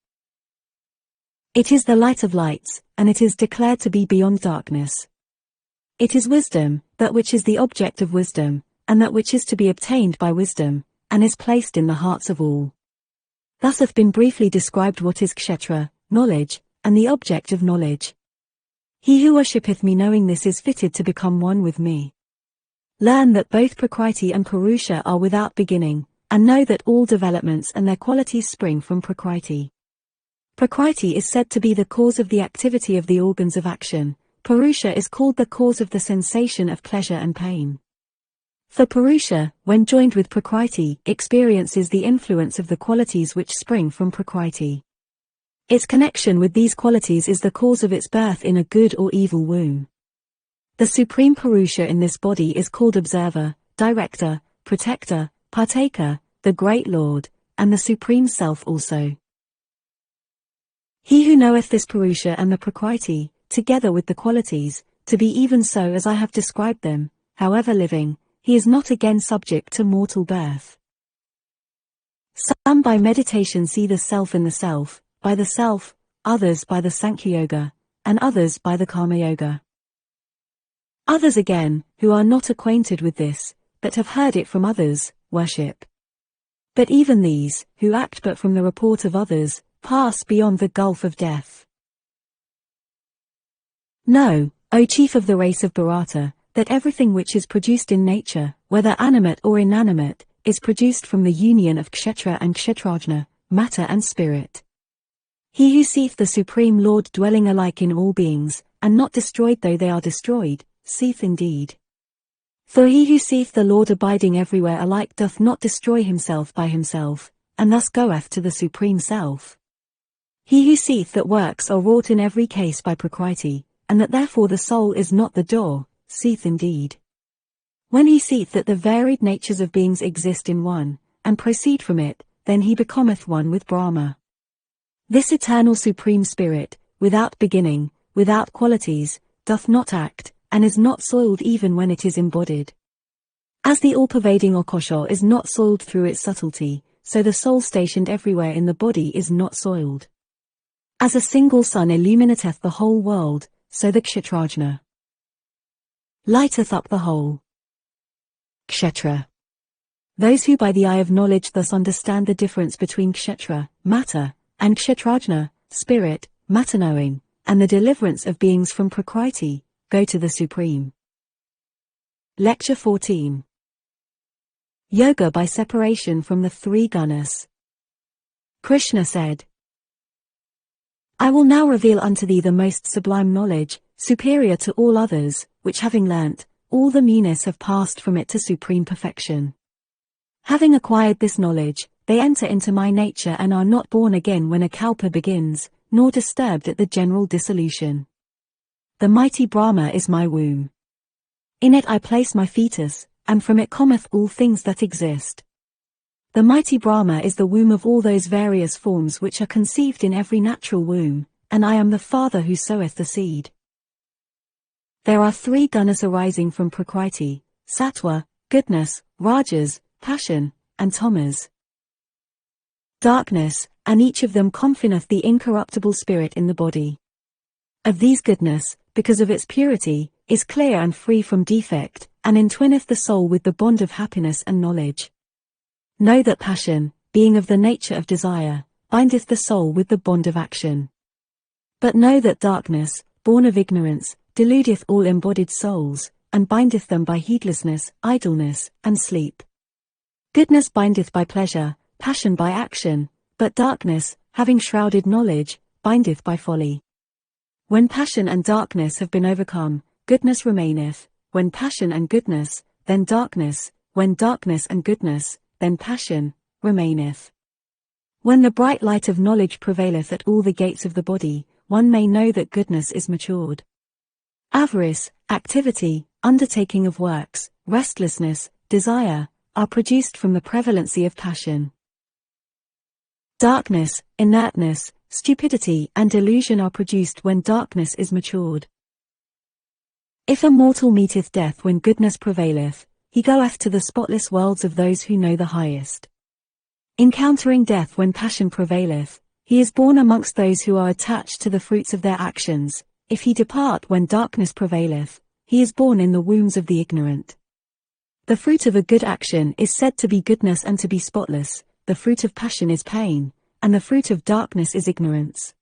It is the light of lights, and it is declared to be beyond darkness. It is wisdom, that which is the object of wisdom, and that which is to be obtained by wisdom, and is placed in the hearts of all. Thus hath been briefly described what is Kshatriya, knowledge, and the object of knowledge. He who worshippeth me knowing this is fitted to become one with me. Learn that both Prakriti and Purusha are without beginning, and know that all developments and their qualities spring from Prakriti. Prakriti is said to be the cause of the activity of the organs of action. Purusha is called the cause of the sensation of pleasure and pain. For Purusha, when joined with Prakriti, experiences the influence of the qualities which spring from Prakriti. Its connection with these qualities is the cause of its birth in a good or evil womb. The supreme Purusha in this body is called observer, director, protector, partaker, the great Lord, and the supreme self also. He who knoweth this Purusha and the Prakriti, together with the qualities, to be even so as I have described them, however living, he is not again subject to mortal birth. Some by meditation see the self in the self, by the self, others by the Sankhya Yoga, and others by the Karma Yoga. Others again, who are not acquainted with this, but have heard it from others, worship. But even these, who act but from the report of others, pass beyond the gulf of death. Know, O chief of the race of Bharata, that everything which is produced in nature, whether animate or inanimate, is produced from the union of Kshatriya and Kshatrajna, matter and spirit. He who seeth the Supreme Lord dwelling alike in all beings, and not destroyed though they are destroyed, seeth indeed. For he who seeth the Lord abiding everywhere alike doth not destroy himself by himself, and thus goeth to the Supreme Self. He who seeth that works are wrought in every case by Prakriti, and that therefore the soul is not the door, seeth indeed. When he seeth that the varied natures of beings exist in one, and proceed from it, then he becometh one with Brahma. This eternal Supreme Spirit, without beginning, without qualities, doth not act, and is not soiled even when it is embodied. As the all-pervading Akasha is not soiled through its subtlety, so the soul stationed everywhere in the body is not soiled. As a single sun illuminateth the whole world, so the Kshatrajna lighteth up the whole. Kshatriya. Those who by the eye of knowledge thus understand the difference between Kshatriya, matter, and Kshatrajna, spirit, matter knowing, and the deliverance of beings from Prakriti, go to the Supreme. Lecture 14. Yoga by separation from the three gunas. Krishna said, I will now reveal unto thee the most sublime knowledge, superior to all others, which having learnt, all the meanest have passed from it to supreme perfection. Having acquired this knowledge, they enter into my nature and are not born again when a kalpa begins, nor disturbed at the general dissolution. The mighty Brahma is my womb. In it I place my fetus, and from it cometh all things that exist. The mighty Brahma is the womb of all those various forms which are conceived in every natural womb, and I am the father who soweth the seed. There are three gunas arising from Prakriti, sattva, goodness, rajas, passion, and tamas, darkness, and each of them confineth the incorruptible spirit in the body. Of these goodness, because of its purity, is clear and free from defect, and entwineth the soul with the bond of happiness and knowledge. Know that passion, being of the nature of desire, bindeth the soul with the bond of action. But know that darkness, born of ignorance, deludeth all embodied souls, and bindeth them by heedlessness, idleness, and sleep. Goodness bindeth by pleasure, passion by action, but darkness, having shrouded knowledge, bindeth by folly. When passion and darkness have been overcome, goodness remaineth. When passion and goodness, then darkness. When darkness and goodness, then passion, remaineth. When the bright light of knowledge prevaileth at all the gates of the body, one may know that goodness is matured. Avarice, activity, undertaking of works, restlessness, desire, are produced from the prevalency of passion. Darkness, inertness, stupidity and delusion are produced when darkness is matured. If a mortal meeteth death when goodness prevaileth, he goeth to the spotless worlds of those who know the highest. Encountering death when passion prevaileth, he is born amongst those who are attached to the fruits of their actions. If he depart when darkness prevaileth, he is born in the wombs of the ignorant. The fruit of a good action is said to be goodness and to be spotless, the fruit of passion is pain, and the fruit of darkness is ignorance.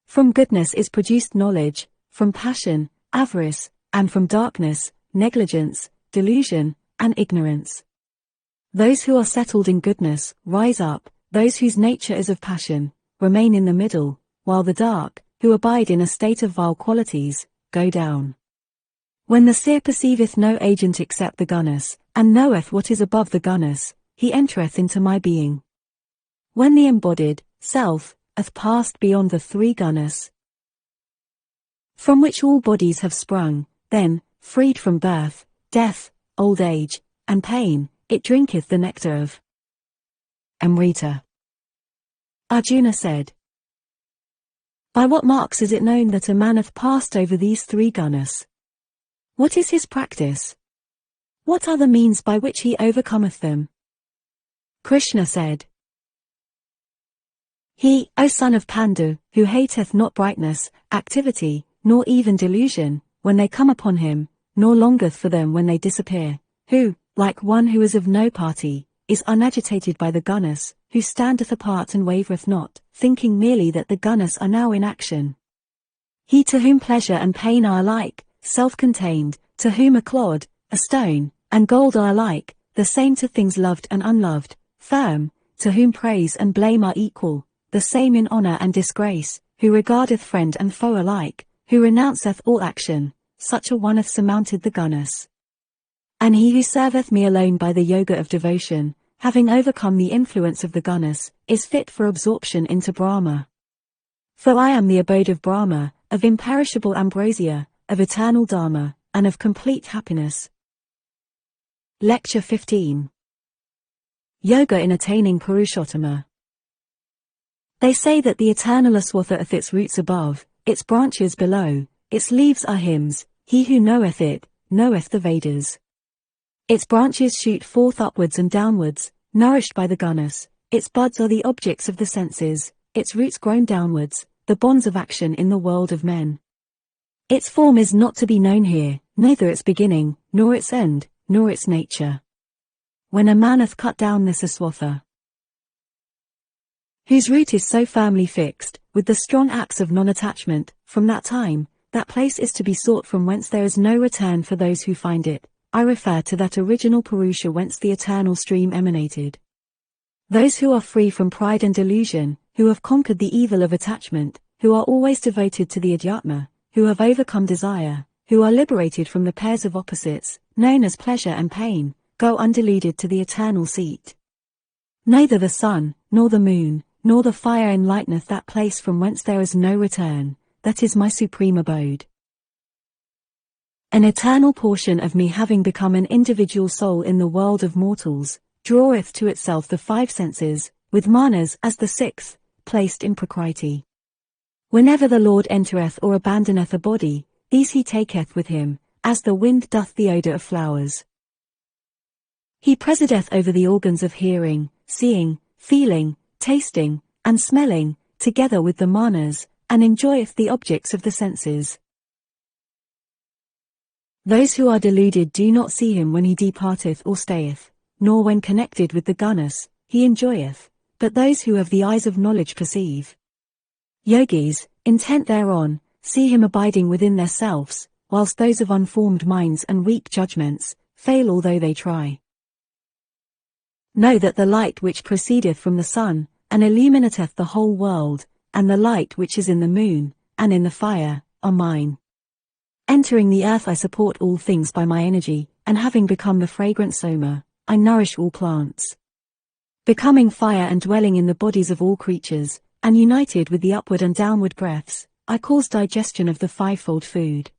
From goodness is produced knowledge, from passion, avarice, and from darkness, negligence, delusion, and ignorance. Those who are settled in goodness, rise up, those whose nature is of passion, remain in the middle, while the dark, who abide in a state of vile qualities, go down. When the seer perceiveth no agent except the gunners, and knoweth what is above the gunners, he entereth into my being. When the embodied self hath passed beyond the three gunners, from which all bodies have sprung, then, freed from birth, death, old age, and pain, it drinketh the nectar of Amrita. Arjuna said, by what marks is it known that a man hath passed over these three gunners? What is his practice? What are the means by which he overcometh them? Krishna said, he, O son of Pandu, who hateth not brightness, activity, nor even delusion, when they come upon him, nor longeth for them when they disappear, who, like one who is of no party, is unagitated by the gunners, who standeth apart and wavereth not, thinking merely that the gunners are now in action. He to whom pleasure and pain are alike, self-contained, to whom a clod, a stone, and gold are alike, the same to things loved and unloved, firm, to whom praise and blame are equal, the same in honor and disgrace, who regardeth friend and foe alike, who renounceth all action, such a one hath surmounted the gunners. And he who serveth me alone by the yoga of devotion, having overcome the influence of the gunners, is fit for absorption into Brahma. For I am the abode of Brahma, of imperishable ambrosia, of eternal Dharma, and of complete happiness. Lecture 15. Yoga in attaining Purushottama. They say that the eternal Aswatha hath its roots above, its branches below, its leaves are hymns, he who knoweth it, knoweth the Vedas. Its branches shoot forth upwards and downwards, nourished by the gunas, its buds are the objects of the senses, its roots grown downwards, the bonds of action in the world of men. Its form is not to be known here, neither its beginning, nor its end, nor its nature. When a man hath cut down this Aswatha, whose root is so firmly fixed, with the strong axe of non-attachment, from that time, that place is to be sought from whence there is no return for those who find it. I refer to that original Purusha whence the eternal stream emanated. Those who are free from pride and delusion, who have conquered the evil of attachment, who are always devoted to the Adhyatma, who have overcome desire, who are liberated from the pairs of opposites, known as pleasure and pain, go undeluded to the eternal seat. Neither the sun, nor the moon, nor the fire enlighteneth that place from whence there is no return, that is my supreme abode. An eternal portion of me having become an individual soul in the world of mortals, draweth to itself the five senses, with manas as the sixth, placed in prakriti. Whenever the Lord entereth or abandoneth a body, these he taketh with him, as the wind doth the odour of flowers. He presideth over the organs of hearing, seeing, feeling, tasting, and smelling, together with the manas, and enjoyeth the objects of the senses. Those who are deluded do not see him when he departeth or stayeth, nor when connected with the gunners, he enjoyeth, but those who have the eyes of knowledge perceive. Yogis, intent thereon, see him abiding within themselves, whilst those of unformed minds and weak judgments, fail although they try. Know that the light which proceedeth from the sun, and illuminateth the whole world, and the light which is in the moon, and in the fire, are mine. Entering the earth I support all things by my energy, and having become the fragrant soma, I nourish all plants. Becoming fire and dwelling in the bodies of all creatures, and united with the upward and downward breaths, I cause digestion of the fivefold food.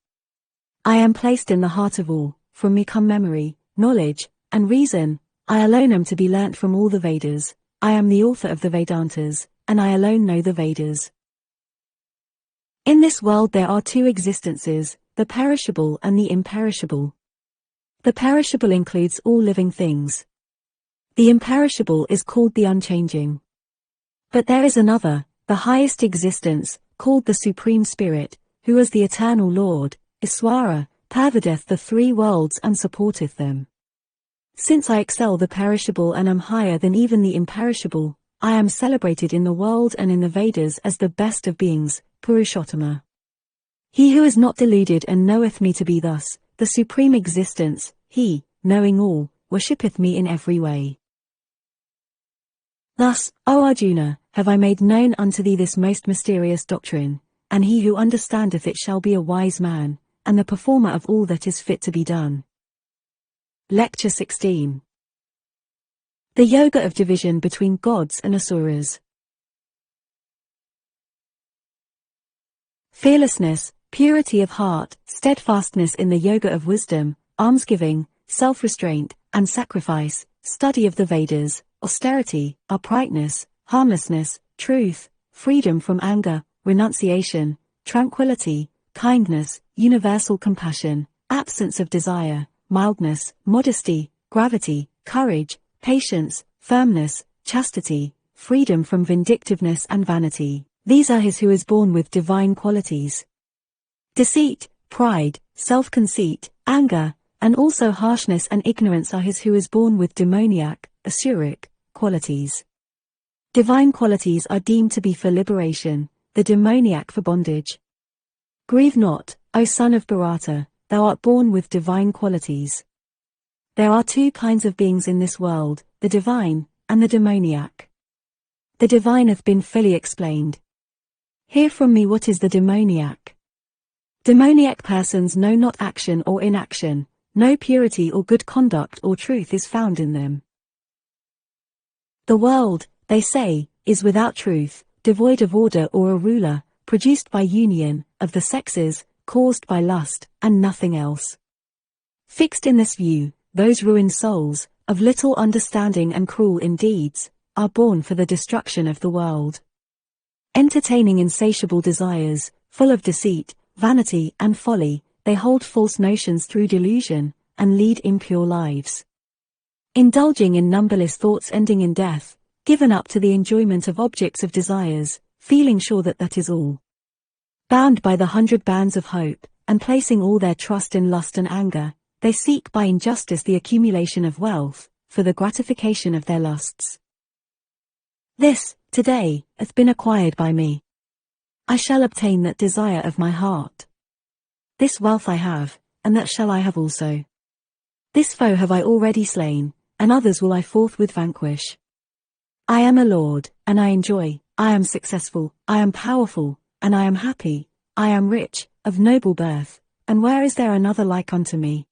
I am placed in the heart of all, from me come memory, knowledge, and reason. I alone am to be learnt from all the Vedas. I am the author of the Vedantas, and I alone know the Vedas. In this world there are two existences, the perishable and the imperishable. The perishable includes all living things. The imperishable is called the unchanging. But there is another, the highest existence, called the Supreme Spirit, who as the Eternal Lord, Iswara, pervadeth the three worlds and supporteth them. Since I excel the perishable and am higher than even the imperishable, I am celebrated in the world and in the Vedas as the best of beings, Purushottama. He who is not deluded and knoweth me to be thus, the supreme existence, he, knowing all, worshippeth me in every way. Thus, O Arjuna, have I made known unto thee this most mysterious doctrine, and he who understandeth it shall be a wise man, and the performer of all that is fit to be done. Lecture 16. The Yoga of Division between Gods and Asuras. Fearlessness, purity of heart, steadfastness in the yoga of wisdom, almsgiving, self-restraint, and sacrifice, study of the Vedas, austerity, uprightness, harmlessness, truth, freedom from anger, renunciation, tranquility, kindness, universal compassion, absence of desire, mildness, modesty, gravity, courage, patience, firmness, chastity, freedom from vindictiveness and vanity. These are his who is born with divine qualities. Deceit, pride, self-conceit, anger, and also harshness and ignorance are his who is born with demoniac, asuric, qualities. Divine qualities are deemed to be for liberation, the demoniac for bondage. Grieve not, O son of Bharata, thou art born with divine qualities. There are two kinds of beings in this world, the divine, and the demoniac. The divine hath been fully explained. Hear from me what is the demoniac. Demoniac persons know not action or inaction, no purity or good conduct or truth is found in them. The world, they say, is without truth, devoid of order or a ruler, produced by union, of the sexes, caused by lust, and nothing else. Fixed in this view, those ruined souls, of little understanding and cruel in deeds, are born for the destruction of the world. Entertaining insatiable desires, full of deceit, vanity and folly, they hold false notions through delusion, and lead impure lives. Indulging in numberless thoughts ending in death, given up to the enjoyment of objects of desires, feeling sure that that is all. Bound by the 100 bands of hope, and placing all their trust in lust and anger, they seek by injustice the accumulation of wealth, for the gratification of their lusts. This, today, hath been acquired by me. I shall obtain that desire of my heart. This wealth I have, and that shall I have also. This foe have I already slain, and others will I forthwith vanquish. I am a lord, and I enjoy, I am successful, I am powerful, and I am happy, I am rich, of noble birth, and where is there another like unto me?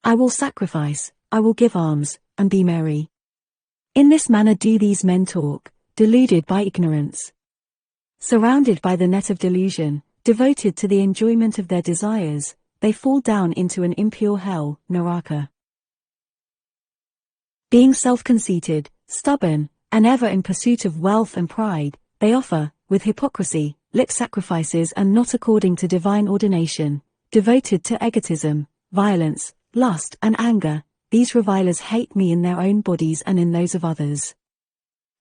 I will sacrifice, I will give alms, and be merry. In this manner do these men talk, deluded by ignorance. Surrounded by the net of delusion, devoted to the enjoyment of their desires, they fall down into an impure hell, Naraka. Being self-conceited, stubborn, and ever in pursuit of wealth and pride, they offer, with hypocrisy, lip sacrifices and not according to divine ordination, devoted to egotism, violence, lust and anger. These revilers hate me in their own bodies and in those of others.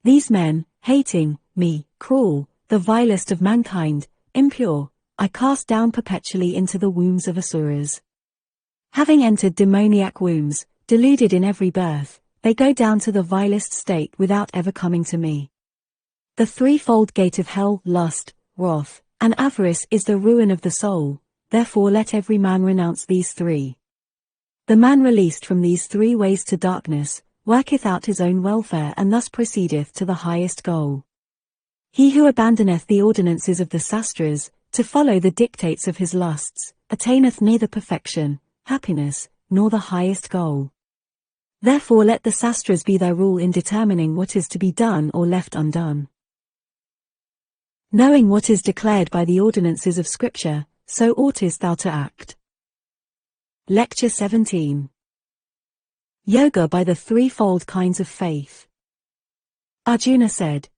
These men, hating me, cruel, the vilest of mankind, impure, I cast down perpetually into the wombs of Asuras. Having entered demoniac wombs, deluded in every birth, they go down to the vilest state without ever coming to me. The threefold gate of hell, lust, wrath, and avarice is the ruin of the soul, therefore let every man renounce these three. The man released from these three ways to darkness, worketh out his own welfare and thus proceedeth to the highest goal. He who abandoneth the ordinances of the sastras, to follow the dictates of his lusts, attaineth neither perfection, happiness, nor the highest goal. Therefore let the sastras be thy rule in determining what is to be done or left undone. Knowing what is declared by the ordinances of Scripture, so oughtest thou to act. Lecture 17. Yoga by the threefold kinds of faith. Arjuna said,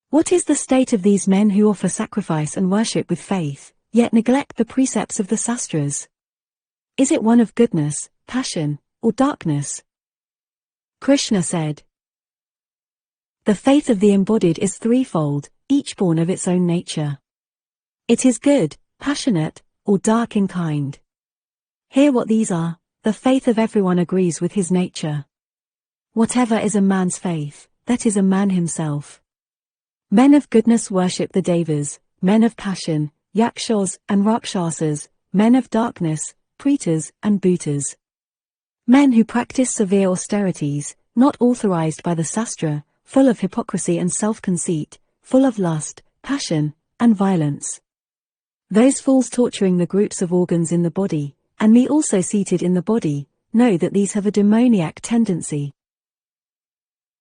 "What is the state of these men who offer sacrifice and worship with faith, yet neglect the precepts of the sastras? Is it one of goodness, passion, or darkness?" Krishna said, "The faith of the embodied is threefold, each born of its own nature. It is good, passionate, or dark in kind. Hear what these are. The faith of everyone agrees with his nature. Whatever is a man's faith, that is a man himself. Men of goodness worship the devas, men of passion, yakshas and rakshasas, men of darkness, pretas and bhutas. Men who practice severe austerities, not authorized by the sastra, full of hypocrisy and self-conceit, full of lust, passion, and violence. Those fools torturing the groups of organs in the body, and me also seated in the body, know that these have a demoniac tendency.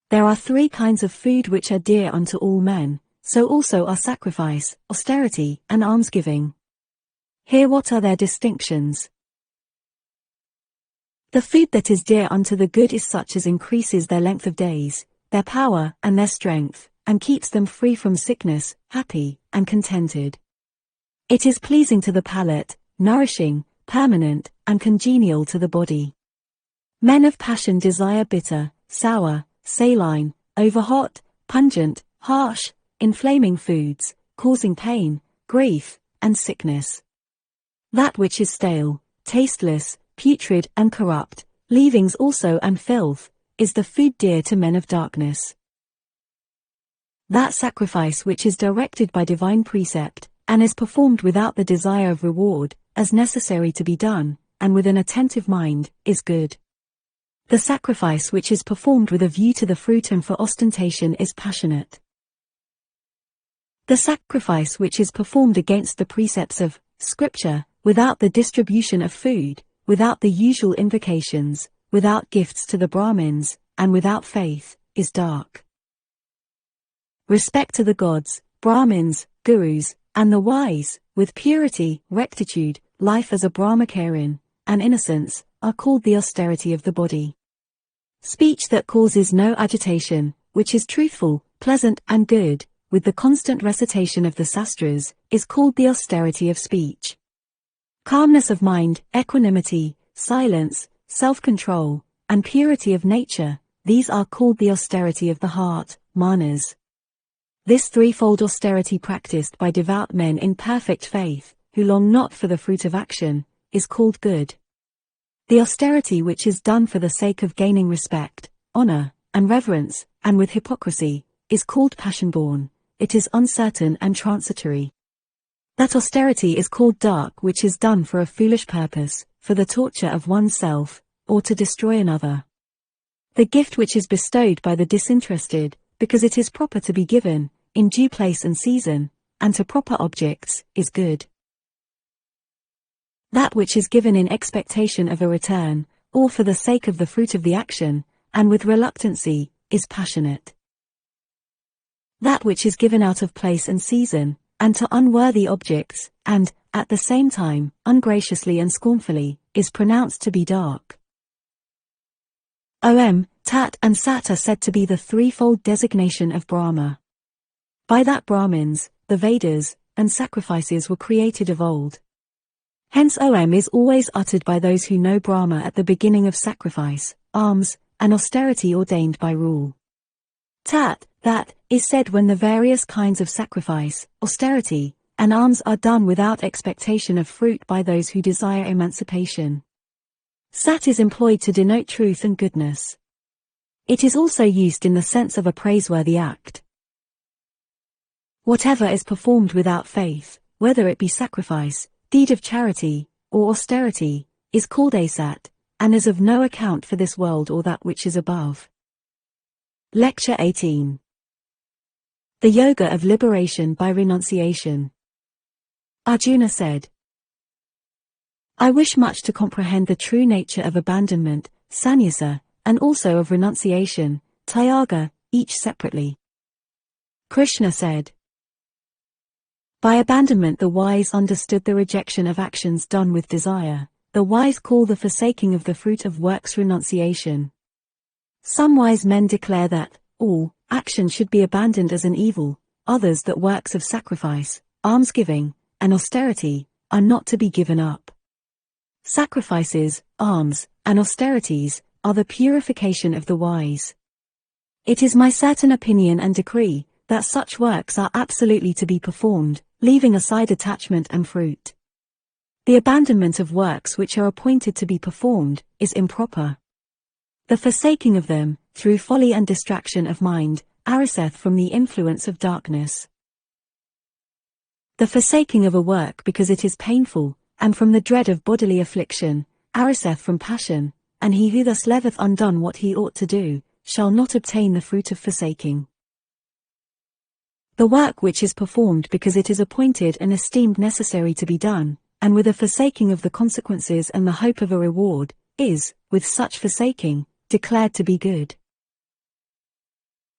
There are three kinds of food which are dear unto all men, so also are sacrifice, austerity, and almsgiving. Hear what are their distinctions. The food that is dear unto the good is such as increases their length of days, their power and their strength, and keeps them free from sickness, happy, and contented. It is pleasing to the palate, nourishing, permanent, and congenial to the body. Men of passion desire bitter, sour, saline, over-hot, pungent, harsh, inflaming foods, causing pain, grief, and sickness. That which is stale, tasteless, putrid and corrupt, leavings also and filth, is the food dear to men of darkness. That sacrifice which is directed by divine precept, and is performed without the desire of reward, as necessary to be done, and with an attentive mind, is good. The sacrifice which is performed with a view to the fruit and for ostentation is passionate. The sacrifice which is performed against the precepts of Scripture, without the distribution of food, without the usual invocations, without gifts to the Brahmins, and without faith, is dark. Respect to the gods, Brahmins, gurus, and the wise, with purity, rectitude, life as a brahmacharin, and innocence, are called the austerity of the body. Speech that causes no agitation, which is truthful, pleasant and good, with the constant recitation of the sastras, is called the austerity of speech. Calmness of mind, equanimity, silence, self-control, and purity of nature, these are called the austerity of the heart, manas. This threefold austerity practiced by devout men in perfect faith, who long not for the fruit of action, is called good. The austerity which is done for the sake of gaining respect, honor, and reverence, and with hypocrisy, is called passion-born. It is uncertain and transitory. That austerity is called dark which is done for a foolish purpose, for the torture of oneself, or to destroy another. The gift which is bestowed by the disinterested, because it is proper to be given, in due place and season, and to proper objects, is good. That which is given in expectation of a return, or for the sake of the fruit of the action, and with reluctancy, is passionate. That which is given out of place and season, and to unworthy objects, and, at the same time, ungraciously and scornfully, is pronounced to be dark. Tat and Sat are said to be the threefold designation of Brahma. By that Brahmins, the Vedas, and sacrifices were created of old. Hence is always uttered by those who know Brahma at the beginning of sacrifice, alms, and austerity ordained by rule. Tat, that, is said when the various kinds of sacrifice, austerity, and alms are done without expectation of fruit by those who desire emancipation. Sat is employed to denote truth and goodness. It is also used in the sense of a praiseworthy act. Whatever is performed without faith, whether it be sacrifice, deed of charity, or austerity, is called asat, and is of no account for this world or that which is above. Lecture 18. The Yoga of Liberation by Renunciation. Arjuna said, I wish much to comprehend the true nature of abandonment, sannyasa, and also of renunciation, tyaga, each separately. Krishna said, by abandonment the wise understood the rejection of actions done with desire. The wise call the forsaking of the fruit of works renunciation. Some wise men declare that all action should be abandoned as an evil, others that works of sacrifice, almsgiving, and austerity are not to be given up. Sacrifices, alms, and austerities are the purification of the wise. It is my certain opinion and decree that such works are absolutely to be performed, leaving aside attachment and fruit. The abandonment of works which are appointed to be performed is improper. The forsaking of them, through folly and distraction of mind, ariseth from the influence of darkness. The forsaking of a work because it is painful, and from the dread of bodily affliction, ariseth from passion, and he who thus leaveth undone what he ought to do, shall not obtain the fruit of forsaking. The work which is performed because it is appointed and esteemed necessary to be done, and with a forsaking of the consequences and the hope of a reward, is, with such forsaking, declared to be good.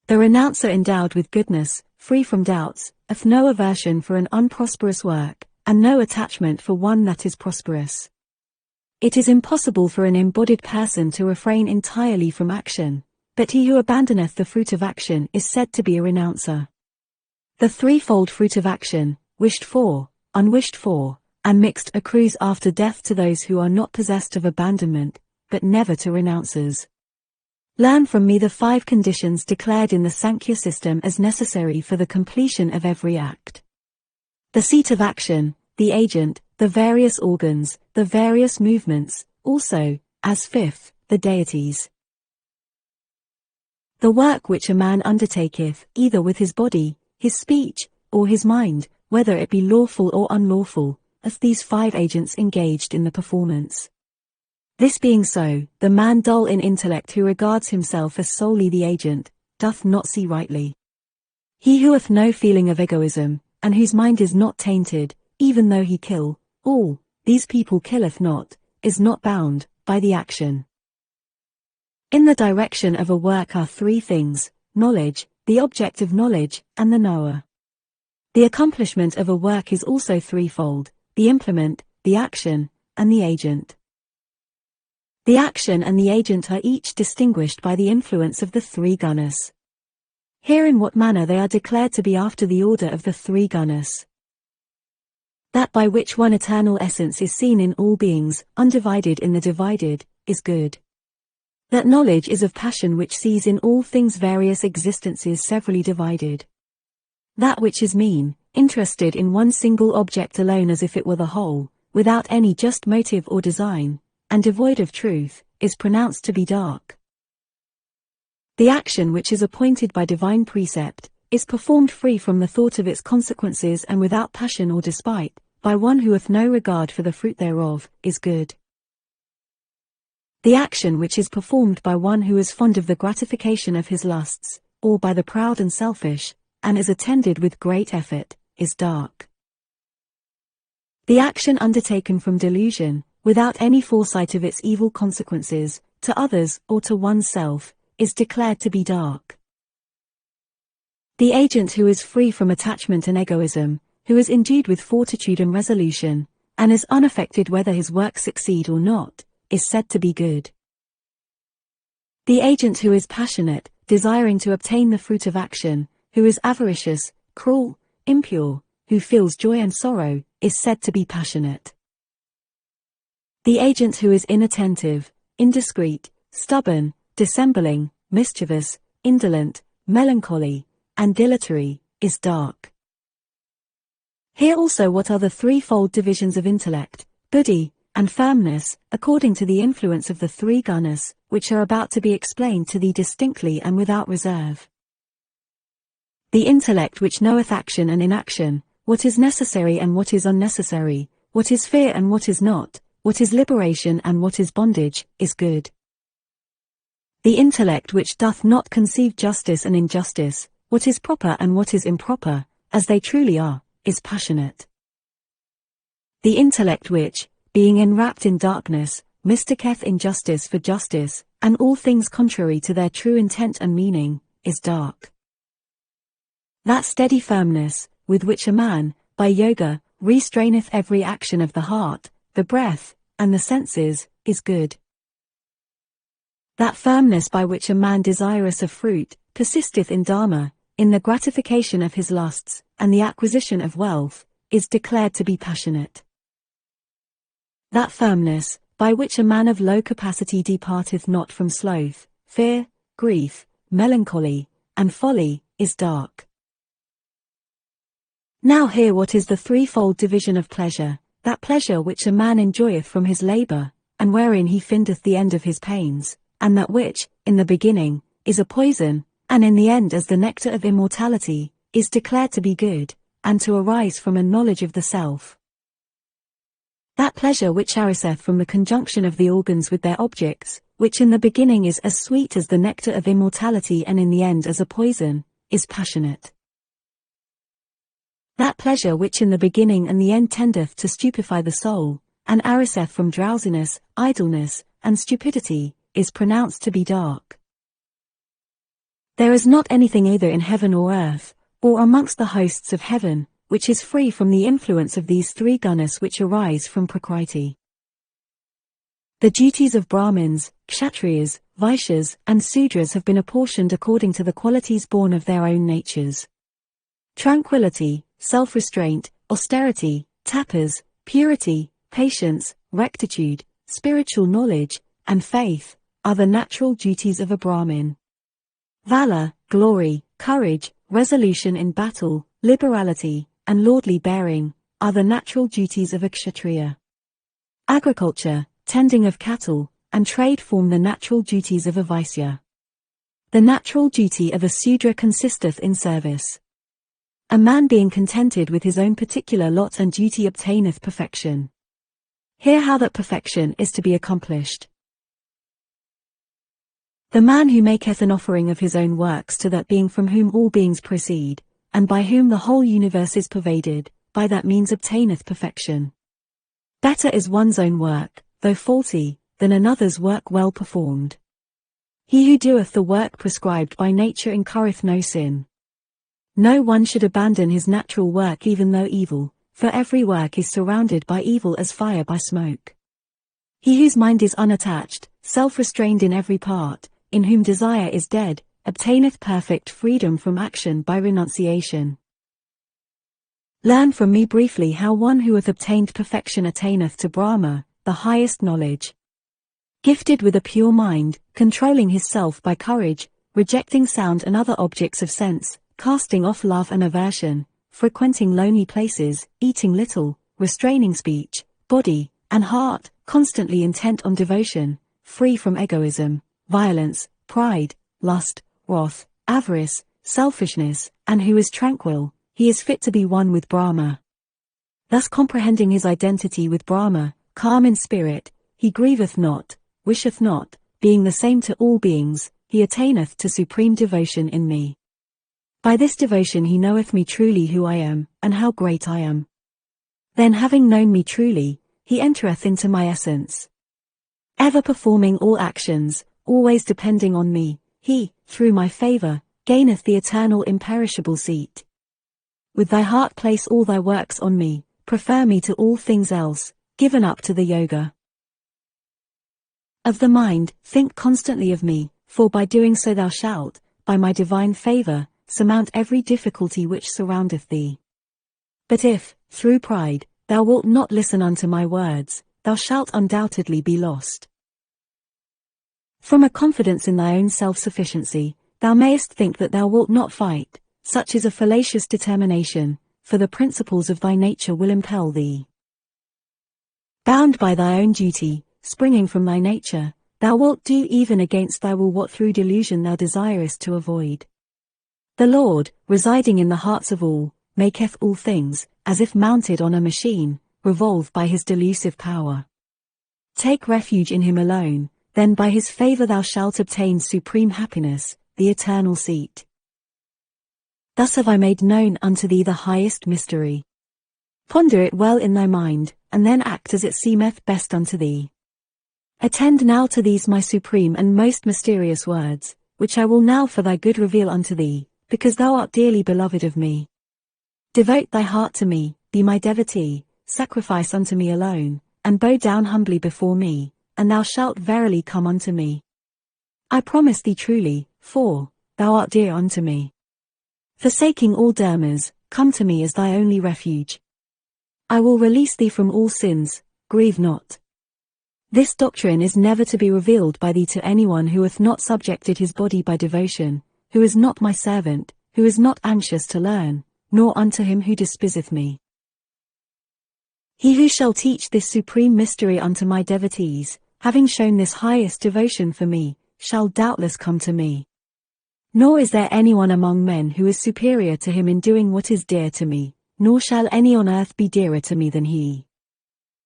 The renouncer endowed with goodness, free from doubts, hath no aversion for an unprosperous work, and no attachment for one that is prosperous. It is impossible for an embodied person to refrain entirely from action, but he who abandoneth the fruit of action is said to be a renouncer. The threefold fruit of action, wished for, unwished for, and mixed accrues after death to those who are not possessed of abandonment, but never to renouncers. Learn from me the 5 conditions declared in the Sankhya system as necessary for the completion of every act. The seat of action, the agent, the various organs, the various movements, also, as 5th, the deities. The work which a man undertaketh, either with his body, his speech, or his mind, whether it be lawful or unlawful, hath these 5 agents engaged in the performance. This being so, the man dull in intellect who regards himself as solely the agent, doth not see rightly. He who hath no feeling of egoism, and whose mind is not tainted, even though he kill, all, these people killeth not, is not bound, by the action. In the direction of a work are 3 things, knowledge, the object of knowledge, and the knower. The accomplishment of a work is also threefold, the implement, the action, and the agent. The action and the agent are each distinguished by the influence of the 3 gunas. Here in what manner they are declared to be after the order of the 3 gunas. That by which one eternal essence is seen in all beings, undivided in the divided, is good. That knowledge is of passion which sees in all things various existences severally divided. That which is mean, interested in one single object alone as if it were the whole, without any just motive or design, and devoid of truth, is pronounced to be dark. The action which is appointed by divine precept, is performed free from the thought of its consequences and without passion or despite, by one who hath no regard for the fruit thereof, is good. The action which is performed by one who is fond of the gratification of his lusts, or by the proud and selfish, and is attended with great effort, is dark. The action undertaken from delusion, without any foresight of its evil consequences, to others or to oneself, is declared to be dark. The agent who is free from attachment and egoism, who is endued with fortitude and resolution, and is unaffected whether his works succeed or not, is said to be good. The agent who is passionate, desiring to obtain the fruit of action, who is avaricious, cruel, impure, who feels joy and sorrow, is said to be passionate. The agent who is inattentive, indiscreet, stubborn, dissembling, mischievous, indolent, melancholy, and dilatory, is dark. Hear also what are the threefold divisions of intellect, buddhi, and firmness, according to the influence of the three gunas, which are about to be explained to thee distinctly and without reserve. The intellect which knoweth action and inaction, what is necessary and what is unnecessary, what is fear and what is not, what is liberation and what is bondage, is good. The intellect which doth not conceive justice and injustice, what is proper and what is improper, as they truly are, is passionate. The intellect which, being enwrapped in darkness, mistaketh injustice for justice, and all things contrary to their true intent and meaning, is dark. That steady firmness, with which a man, by yoga, restraineth every action of the heart, the breath, and the senses, is good. That firmness by which a man desirous of fruit, persisteth in dharma, in the gratification of his lusts, and the acquisition of wealth, is declared to be passionate. That firmness, by which a man of low capacity departeth not from sloth, fear, grief, melancholy, and folly, is dark. Now hear what is the threefold division of pleasure, that pleasure which a man enjoyeth from his labour, and wherein he findeth the end of his pains, and that which, in the beginning, is a poison, and in the end as the nectar of immortality, is declared to be good, and to arise from a knowledge of the self. That pleasure which ariseth from the conjunction of the organs with their objects, which in the beginning is as sweet as the nectar of immortality and in the end as a poison, is passionate. That pleasure which in the beginning and the end tendeth to stupefy the soul, and ariseth from drowsiness, idleness, and stupidity, is pronounced to be dark. There is not anything either in heaven or earth, or amongst the hosts of heaven, which is free from the influence of these three gunas which arise from prakriti. The duties of Brahmins, Kshatriyas, Vaishyas, and Sudras have been apportioned according to the qualities born of their own natures. Tranquility, self-restraint, austerity, tapas, purity, patience, rectitude, spiritual knowledge, and faith, are the natural duties of a Brahmin. Valor, glory, courage, resolution in battle, liberality, and lordly bearing, are the natural duties of a Kshatriya. Agriculture, tending of cattle, and trade form the natural duties of a Vaisya. The natural duty of a Sudra consisteth in service. A man being contented with his own particular lot and duty obtaineth perfection. Hear how that perfection is to be accomplished. The man who maketh an offering of his own works to that being from whom all beings proceed, and by whom the whole universe is pervaded, by that means obtaineth perfection. Better is one's own work, though faulty, than another's work well performed. He who doeth the work prescribed by nature incurreth no sin. No one should abandon his natural work even though evil, for every work is surrounded by evil as fire by smoke. He whose mind is unattached, self-restrained in every part, in whom desire is dead, obtaineth perfect freedom from action by renunciation. Learn from me briefly how one who hath obtained perfection attaineth to Brahma, the highest knowledge. Gifted with a pure mind, controlling his self by courage, rejecting sound and other objects of sense, casting off love and aversion, frequenting lonely places, eating little, restraining speech, body, and heart, constantly intent on devotion, free from egoism, violence, pride, lust, wrath, avarice, selfishness, and who is tranquil, he is fit to be one with Brahma. Thus comprehending his identity with Brahma, calm in spirit, he grieveth not, wisheth not, being the same to all beings, he attaineth to supreme devotion in me. By this devotion he knoweth me truly who I am, and how great I am. Then having known me truly, he entereth into my essence. Ever performing all actions, always depending on me, he, through my favor, gaineth the eternal imperishable seat. With thy heart place all thy works on me, prefer me to all things else, given up to the yoga. Of the mind, think constantly of me, for by doing so thou shalt, by my divine favor, surmount every difficulty which surroundeth thee. But if, through pride, thou wilt not listen unto my words, thou shalt undoubtedly be lost. From a confidence in thy own self-sufficiency, thou mayest think that thou wilt not fight, such is a fallacious determination, for the principles of thy nature will impel thee. Bound by thy own duty, springing from thy nature, thou wilt do even against thy will what through delusion thou desirest to avoid. The Lord, residing in the hearts of all, maketh all things, as if mounted on a machine, revolve by his delusive power. Take refuge in him alone, then by his favor thou shalt obtain supreme happiness, the eternal seat. Thus have I made known unto thee the highest mystery. Ponder it well in thy mind, and then act as it seemeth best unto thee. Attend now to these my supreme and most mysterious words, which I will now for thy good reveal unto thee, because thou art dearly beloved of me. Devote thy heart to me, be my devotee, sacrifice unto me alone, and bow down humbly before me, and thou shalt verily come unto me. I promise thee truly, for thou art dear unto me. Forsaking all dharmas, come to me as thy only refuge. I will release thee from all sins, grieve not. This doctrine is never to be revealed by thee to anyone who hath not subjected his body by devotion, who is not my servant, who is not anxious to learn, nor unto him who despiseth me. He who shall teach this supreme mystery unto my devotees, having shown this highest devotion for me, shall doubtless come to me. Nor is there anyone among men who is superior to him in doing what is dear to me, nor shall any on earth be dearer to me than he.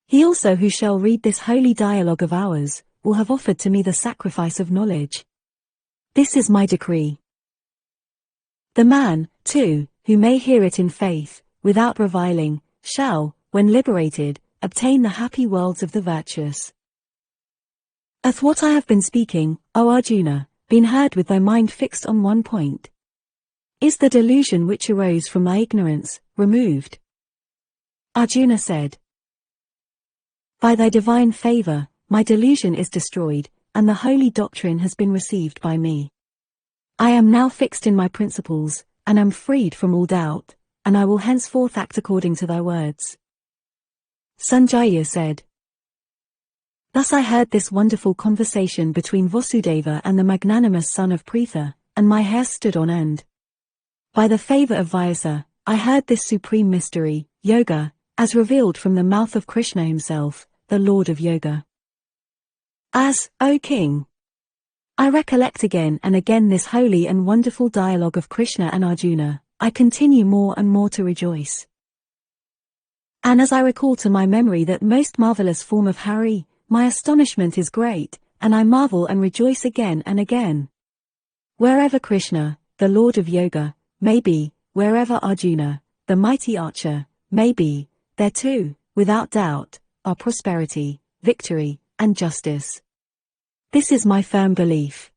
He also who shall read this holy dialogue of ours, will have offered to me the sacrifice of knowledge. This is my decree. The man, too, who may hear it in faith, without reviling, shall, when liberated, obtain the happy worlds of the virtuous. Hath what I have been speaking, O Arjuna, been heard with thy mind fixed on one point? Is the delusion which arose from thy ignorance removed? Arjuna said, by thy divine favor, my delusion is destroyed, and the holy doctrine has been received by me. I am now fixed in my principles, and am freed from all doubt, and I will henceforth act according to thy words. Sanjaya said, thus I heard this wonderful conversation between Vasudeva and the magnanimous son of Pritha, and my hair stood on end. By the favor of Vyasa, I heard this supreme mystery, yoga, as revealed from the mouth of Krishna himself, the Lord of Yoga. As, O King, I recollect again and again this holy and wonderful dialogue of Krishna and Arjuna, I continue more and more to rejoice. And as I recall to my memory that most marvelous form of Hari, my astonishment is great, and I marvel and rejoice again and again. Wherever Krishna, the Lord of Yoga, may be, wherever Arjuna, the mighty archer, may be, there too, without doubt, are prosperity, victory, and justice. This is my firm belief.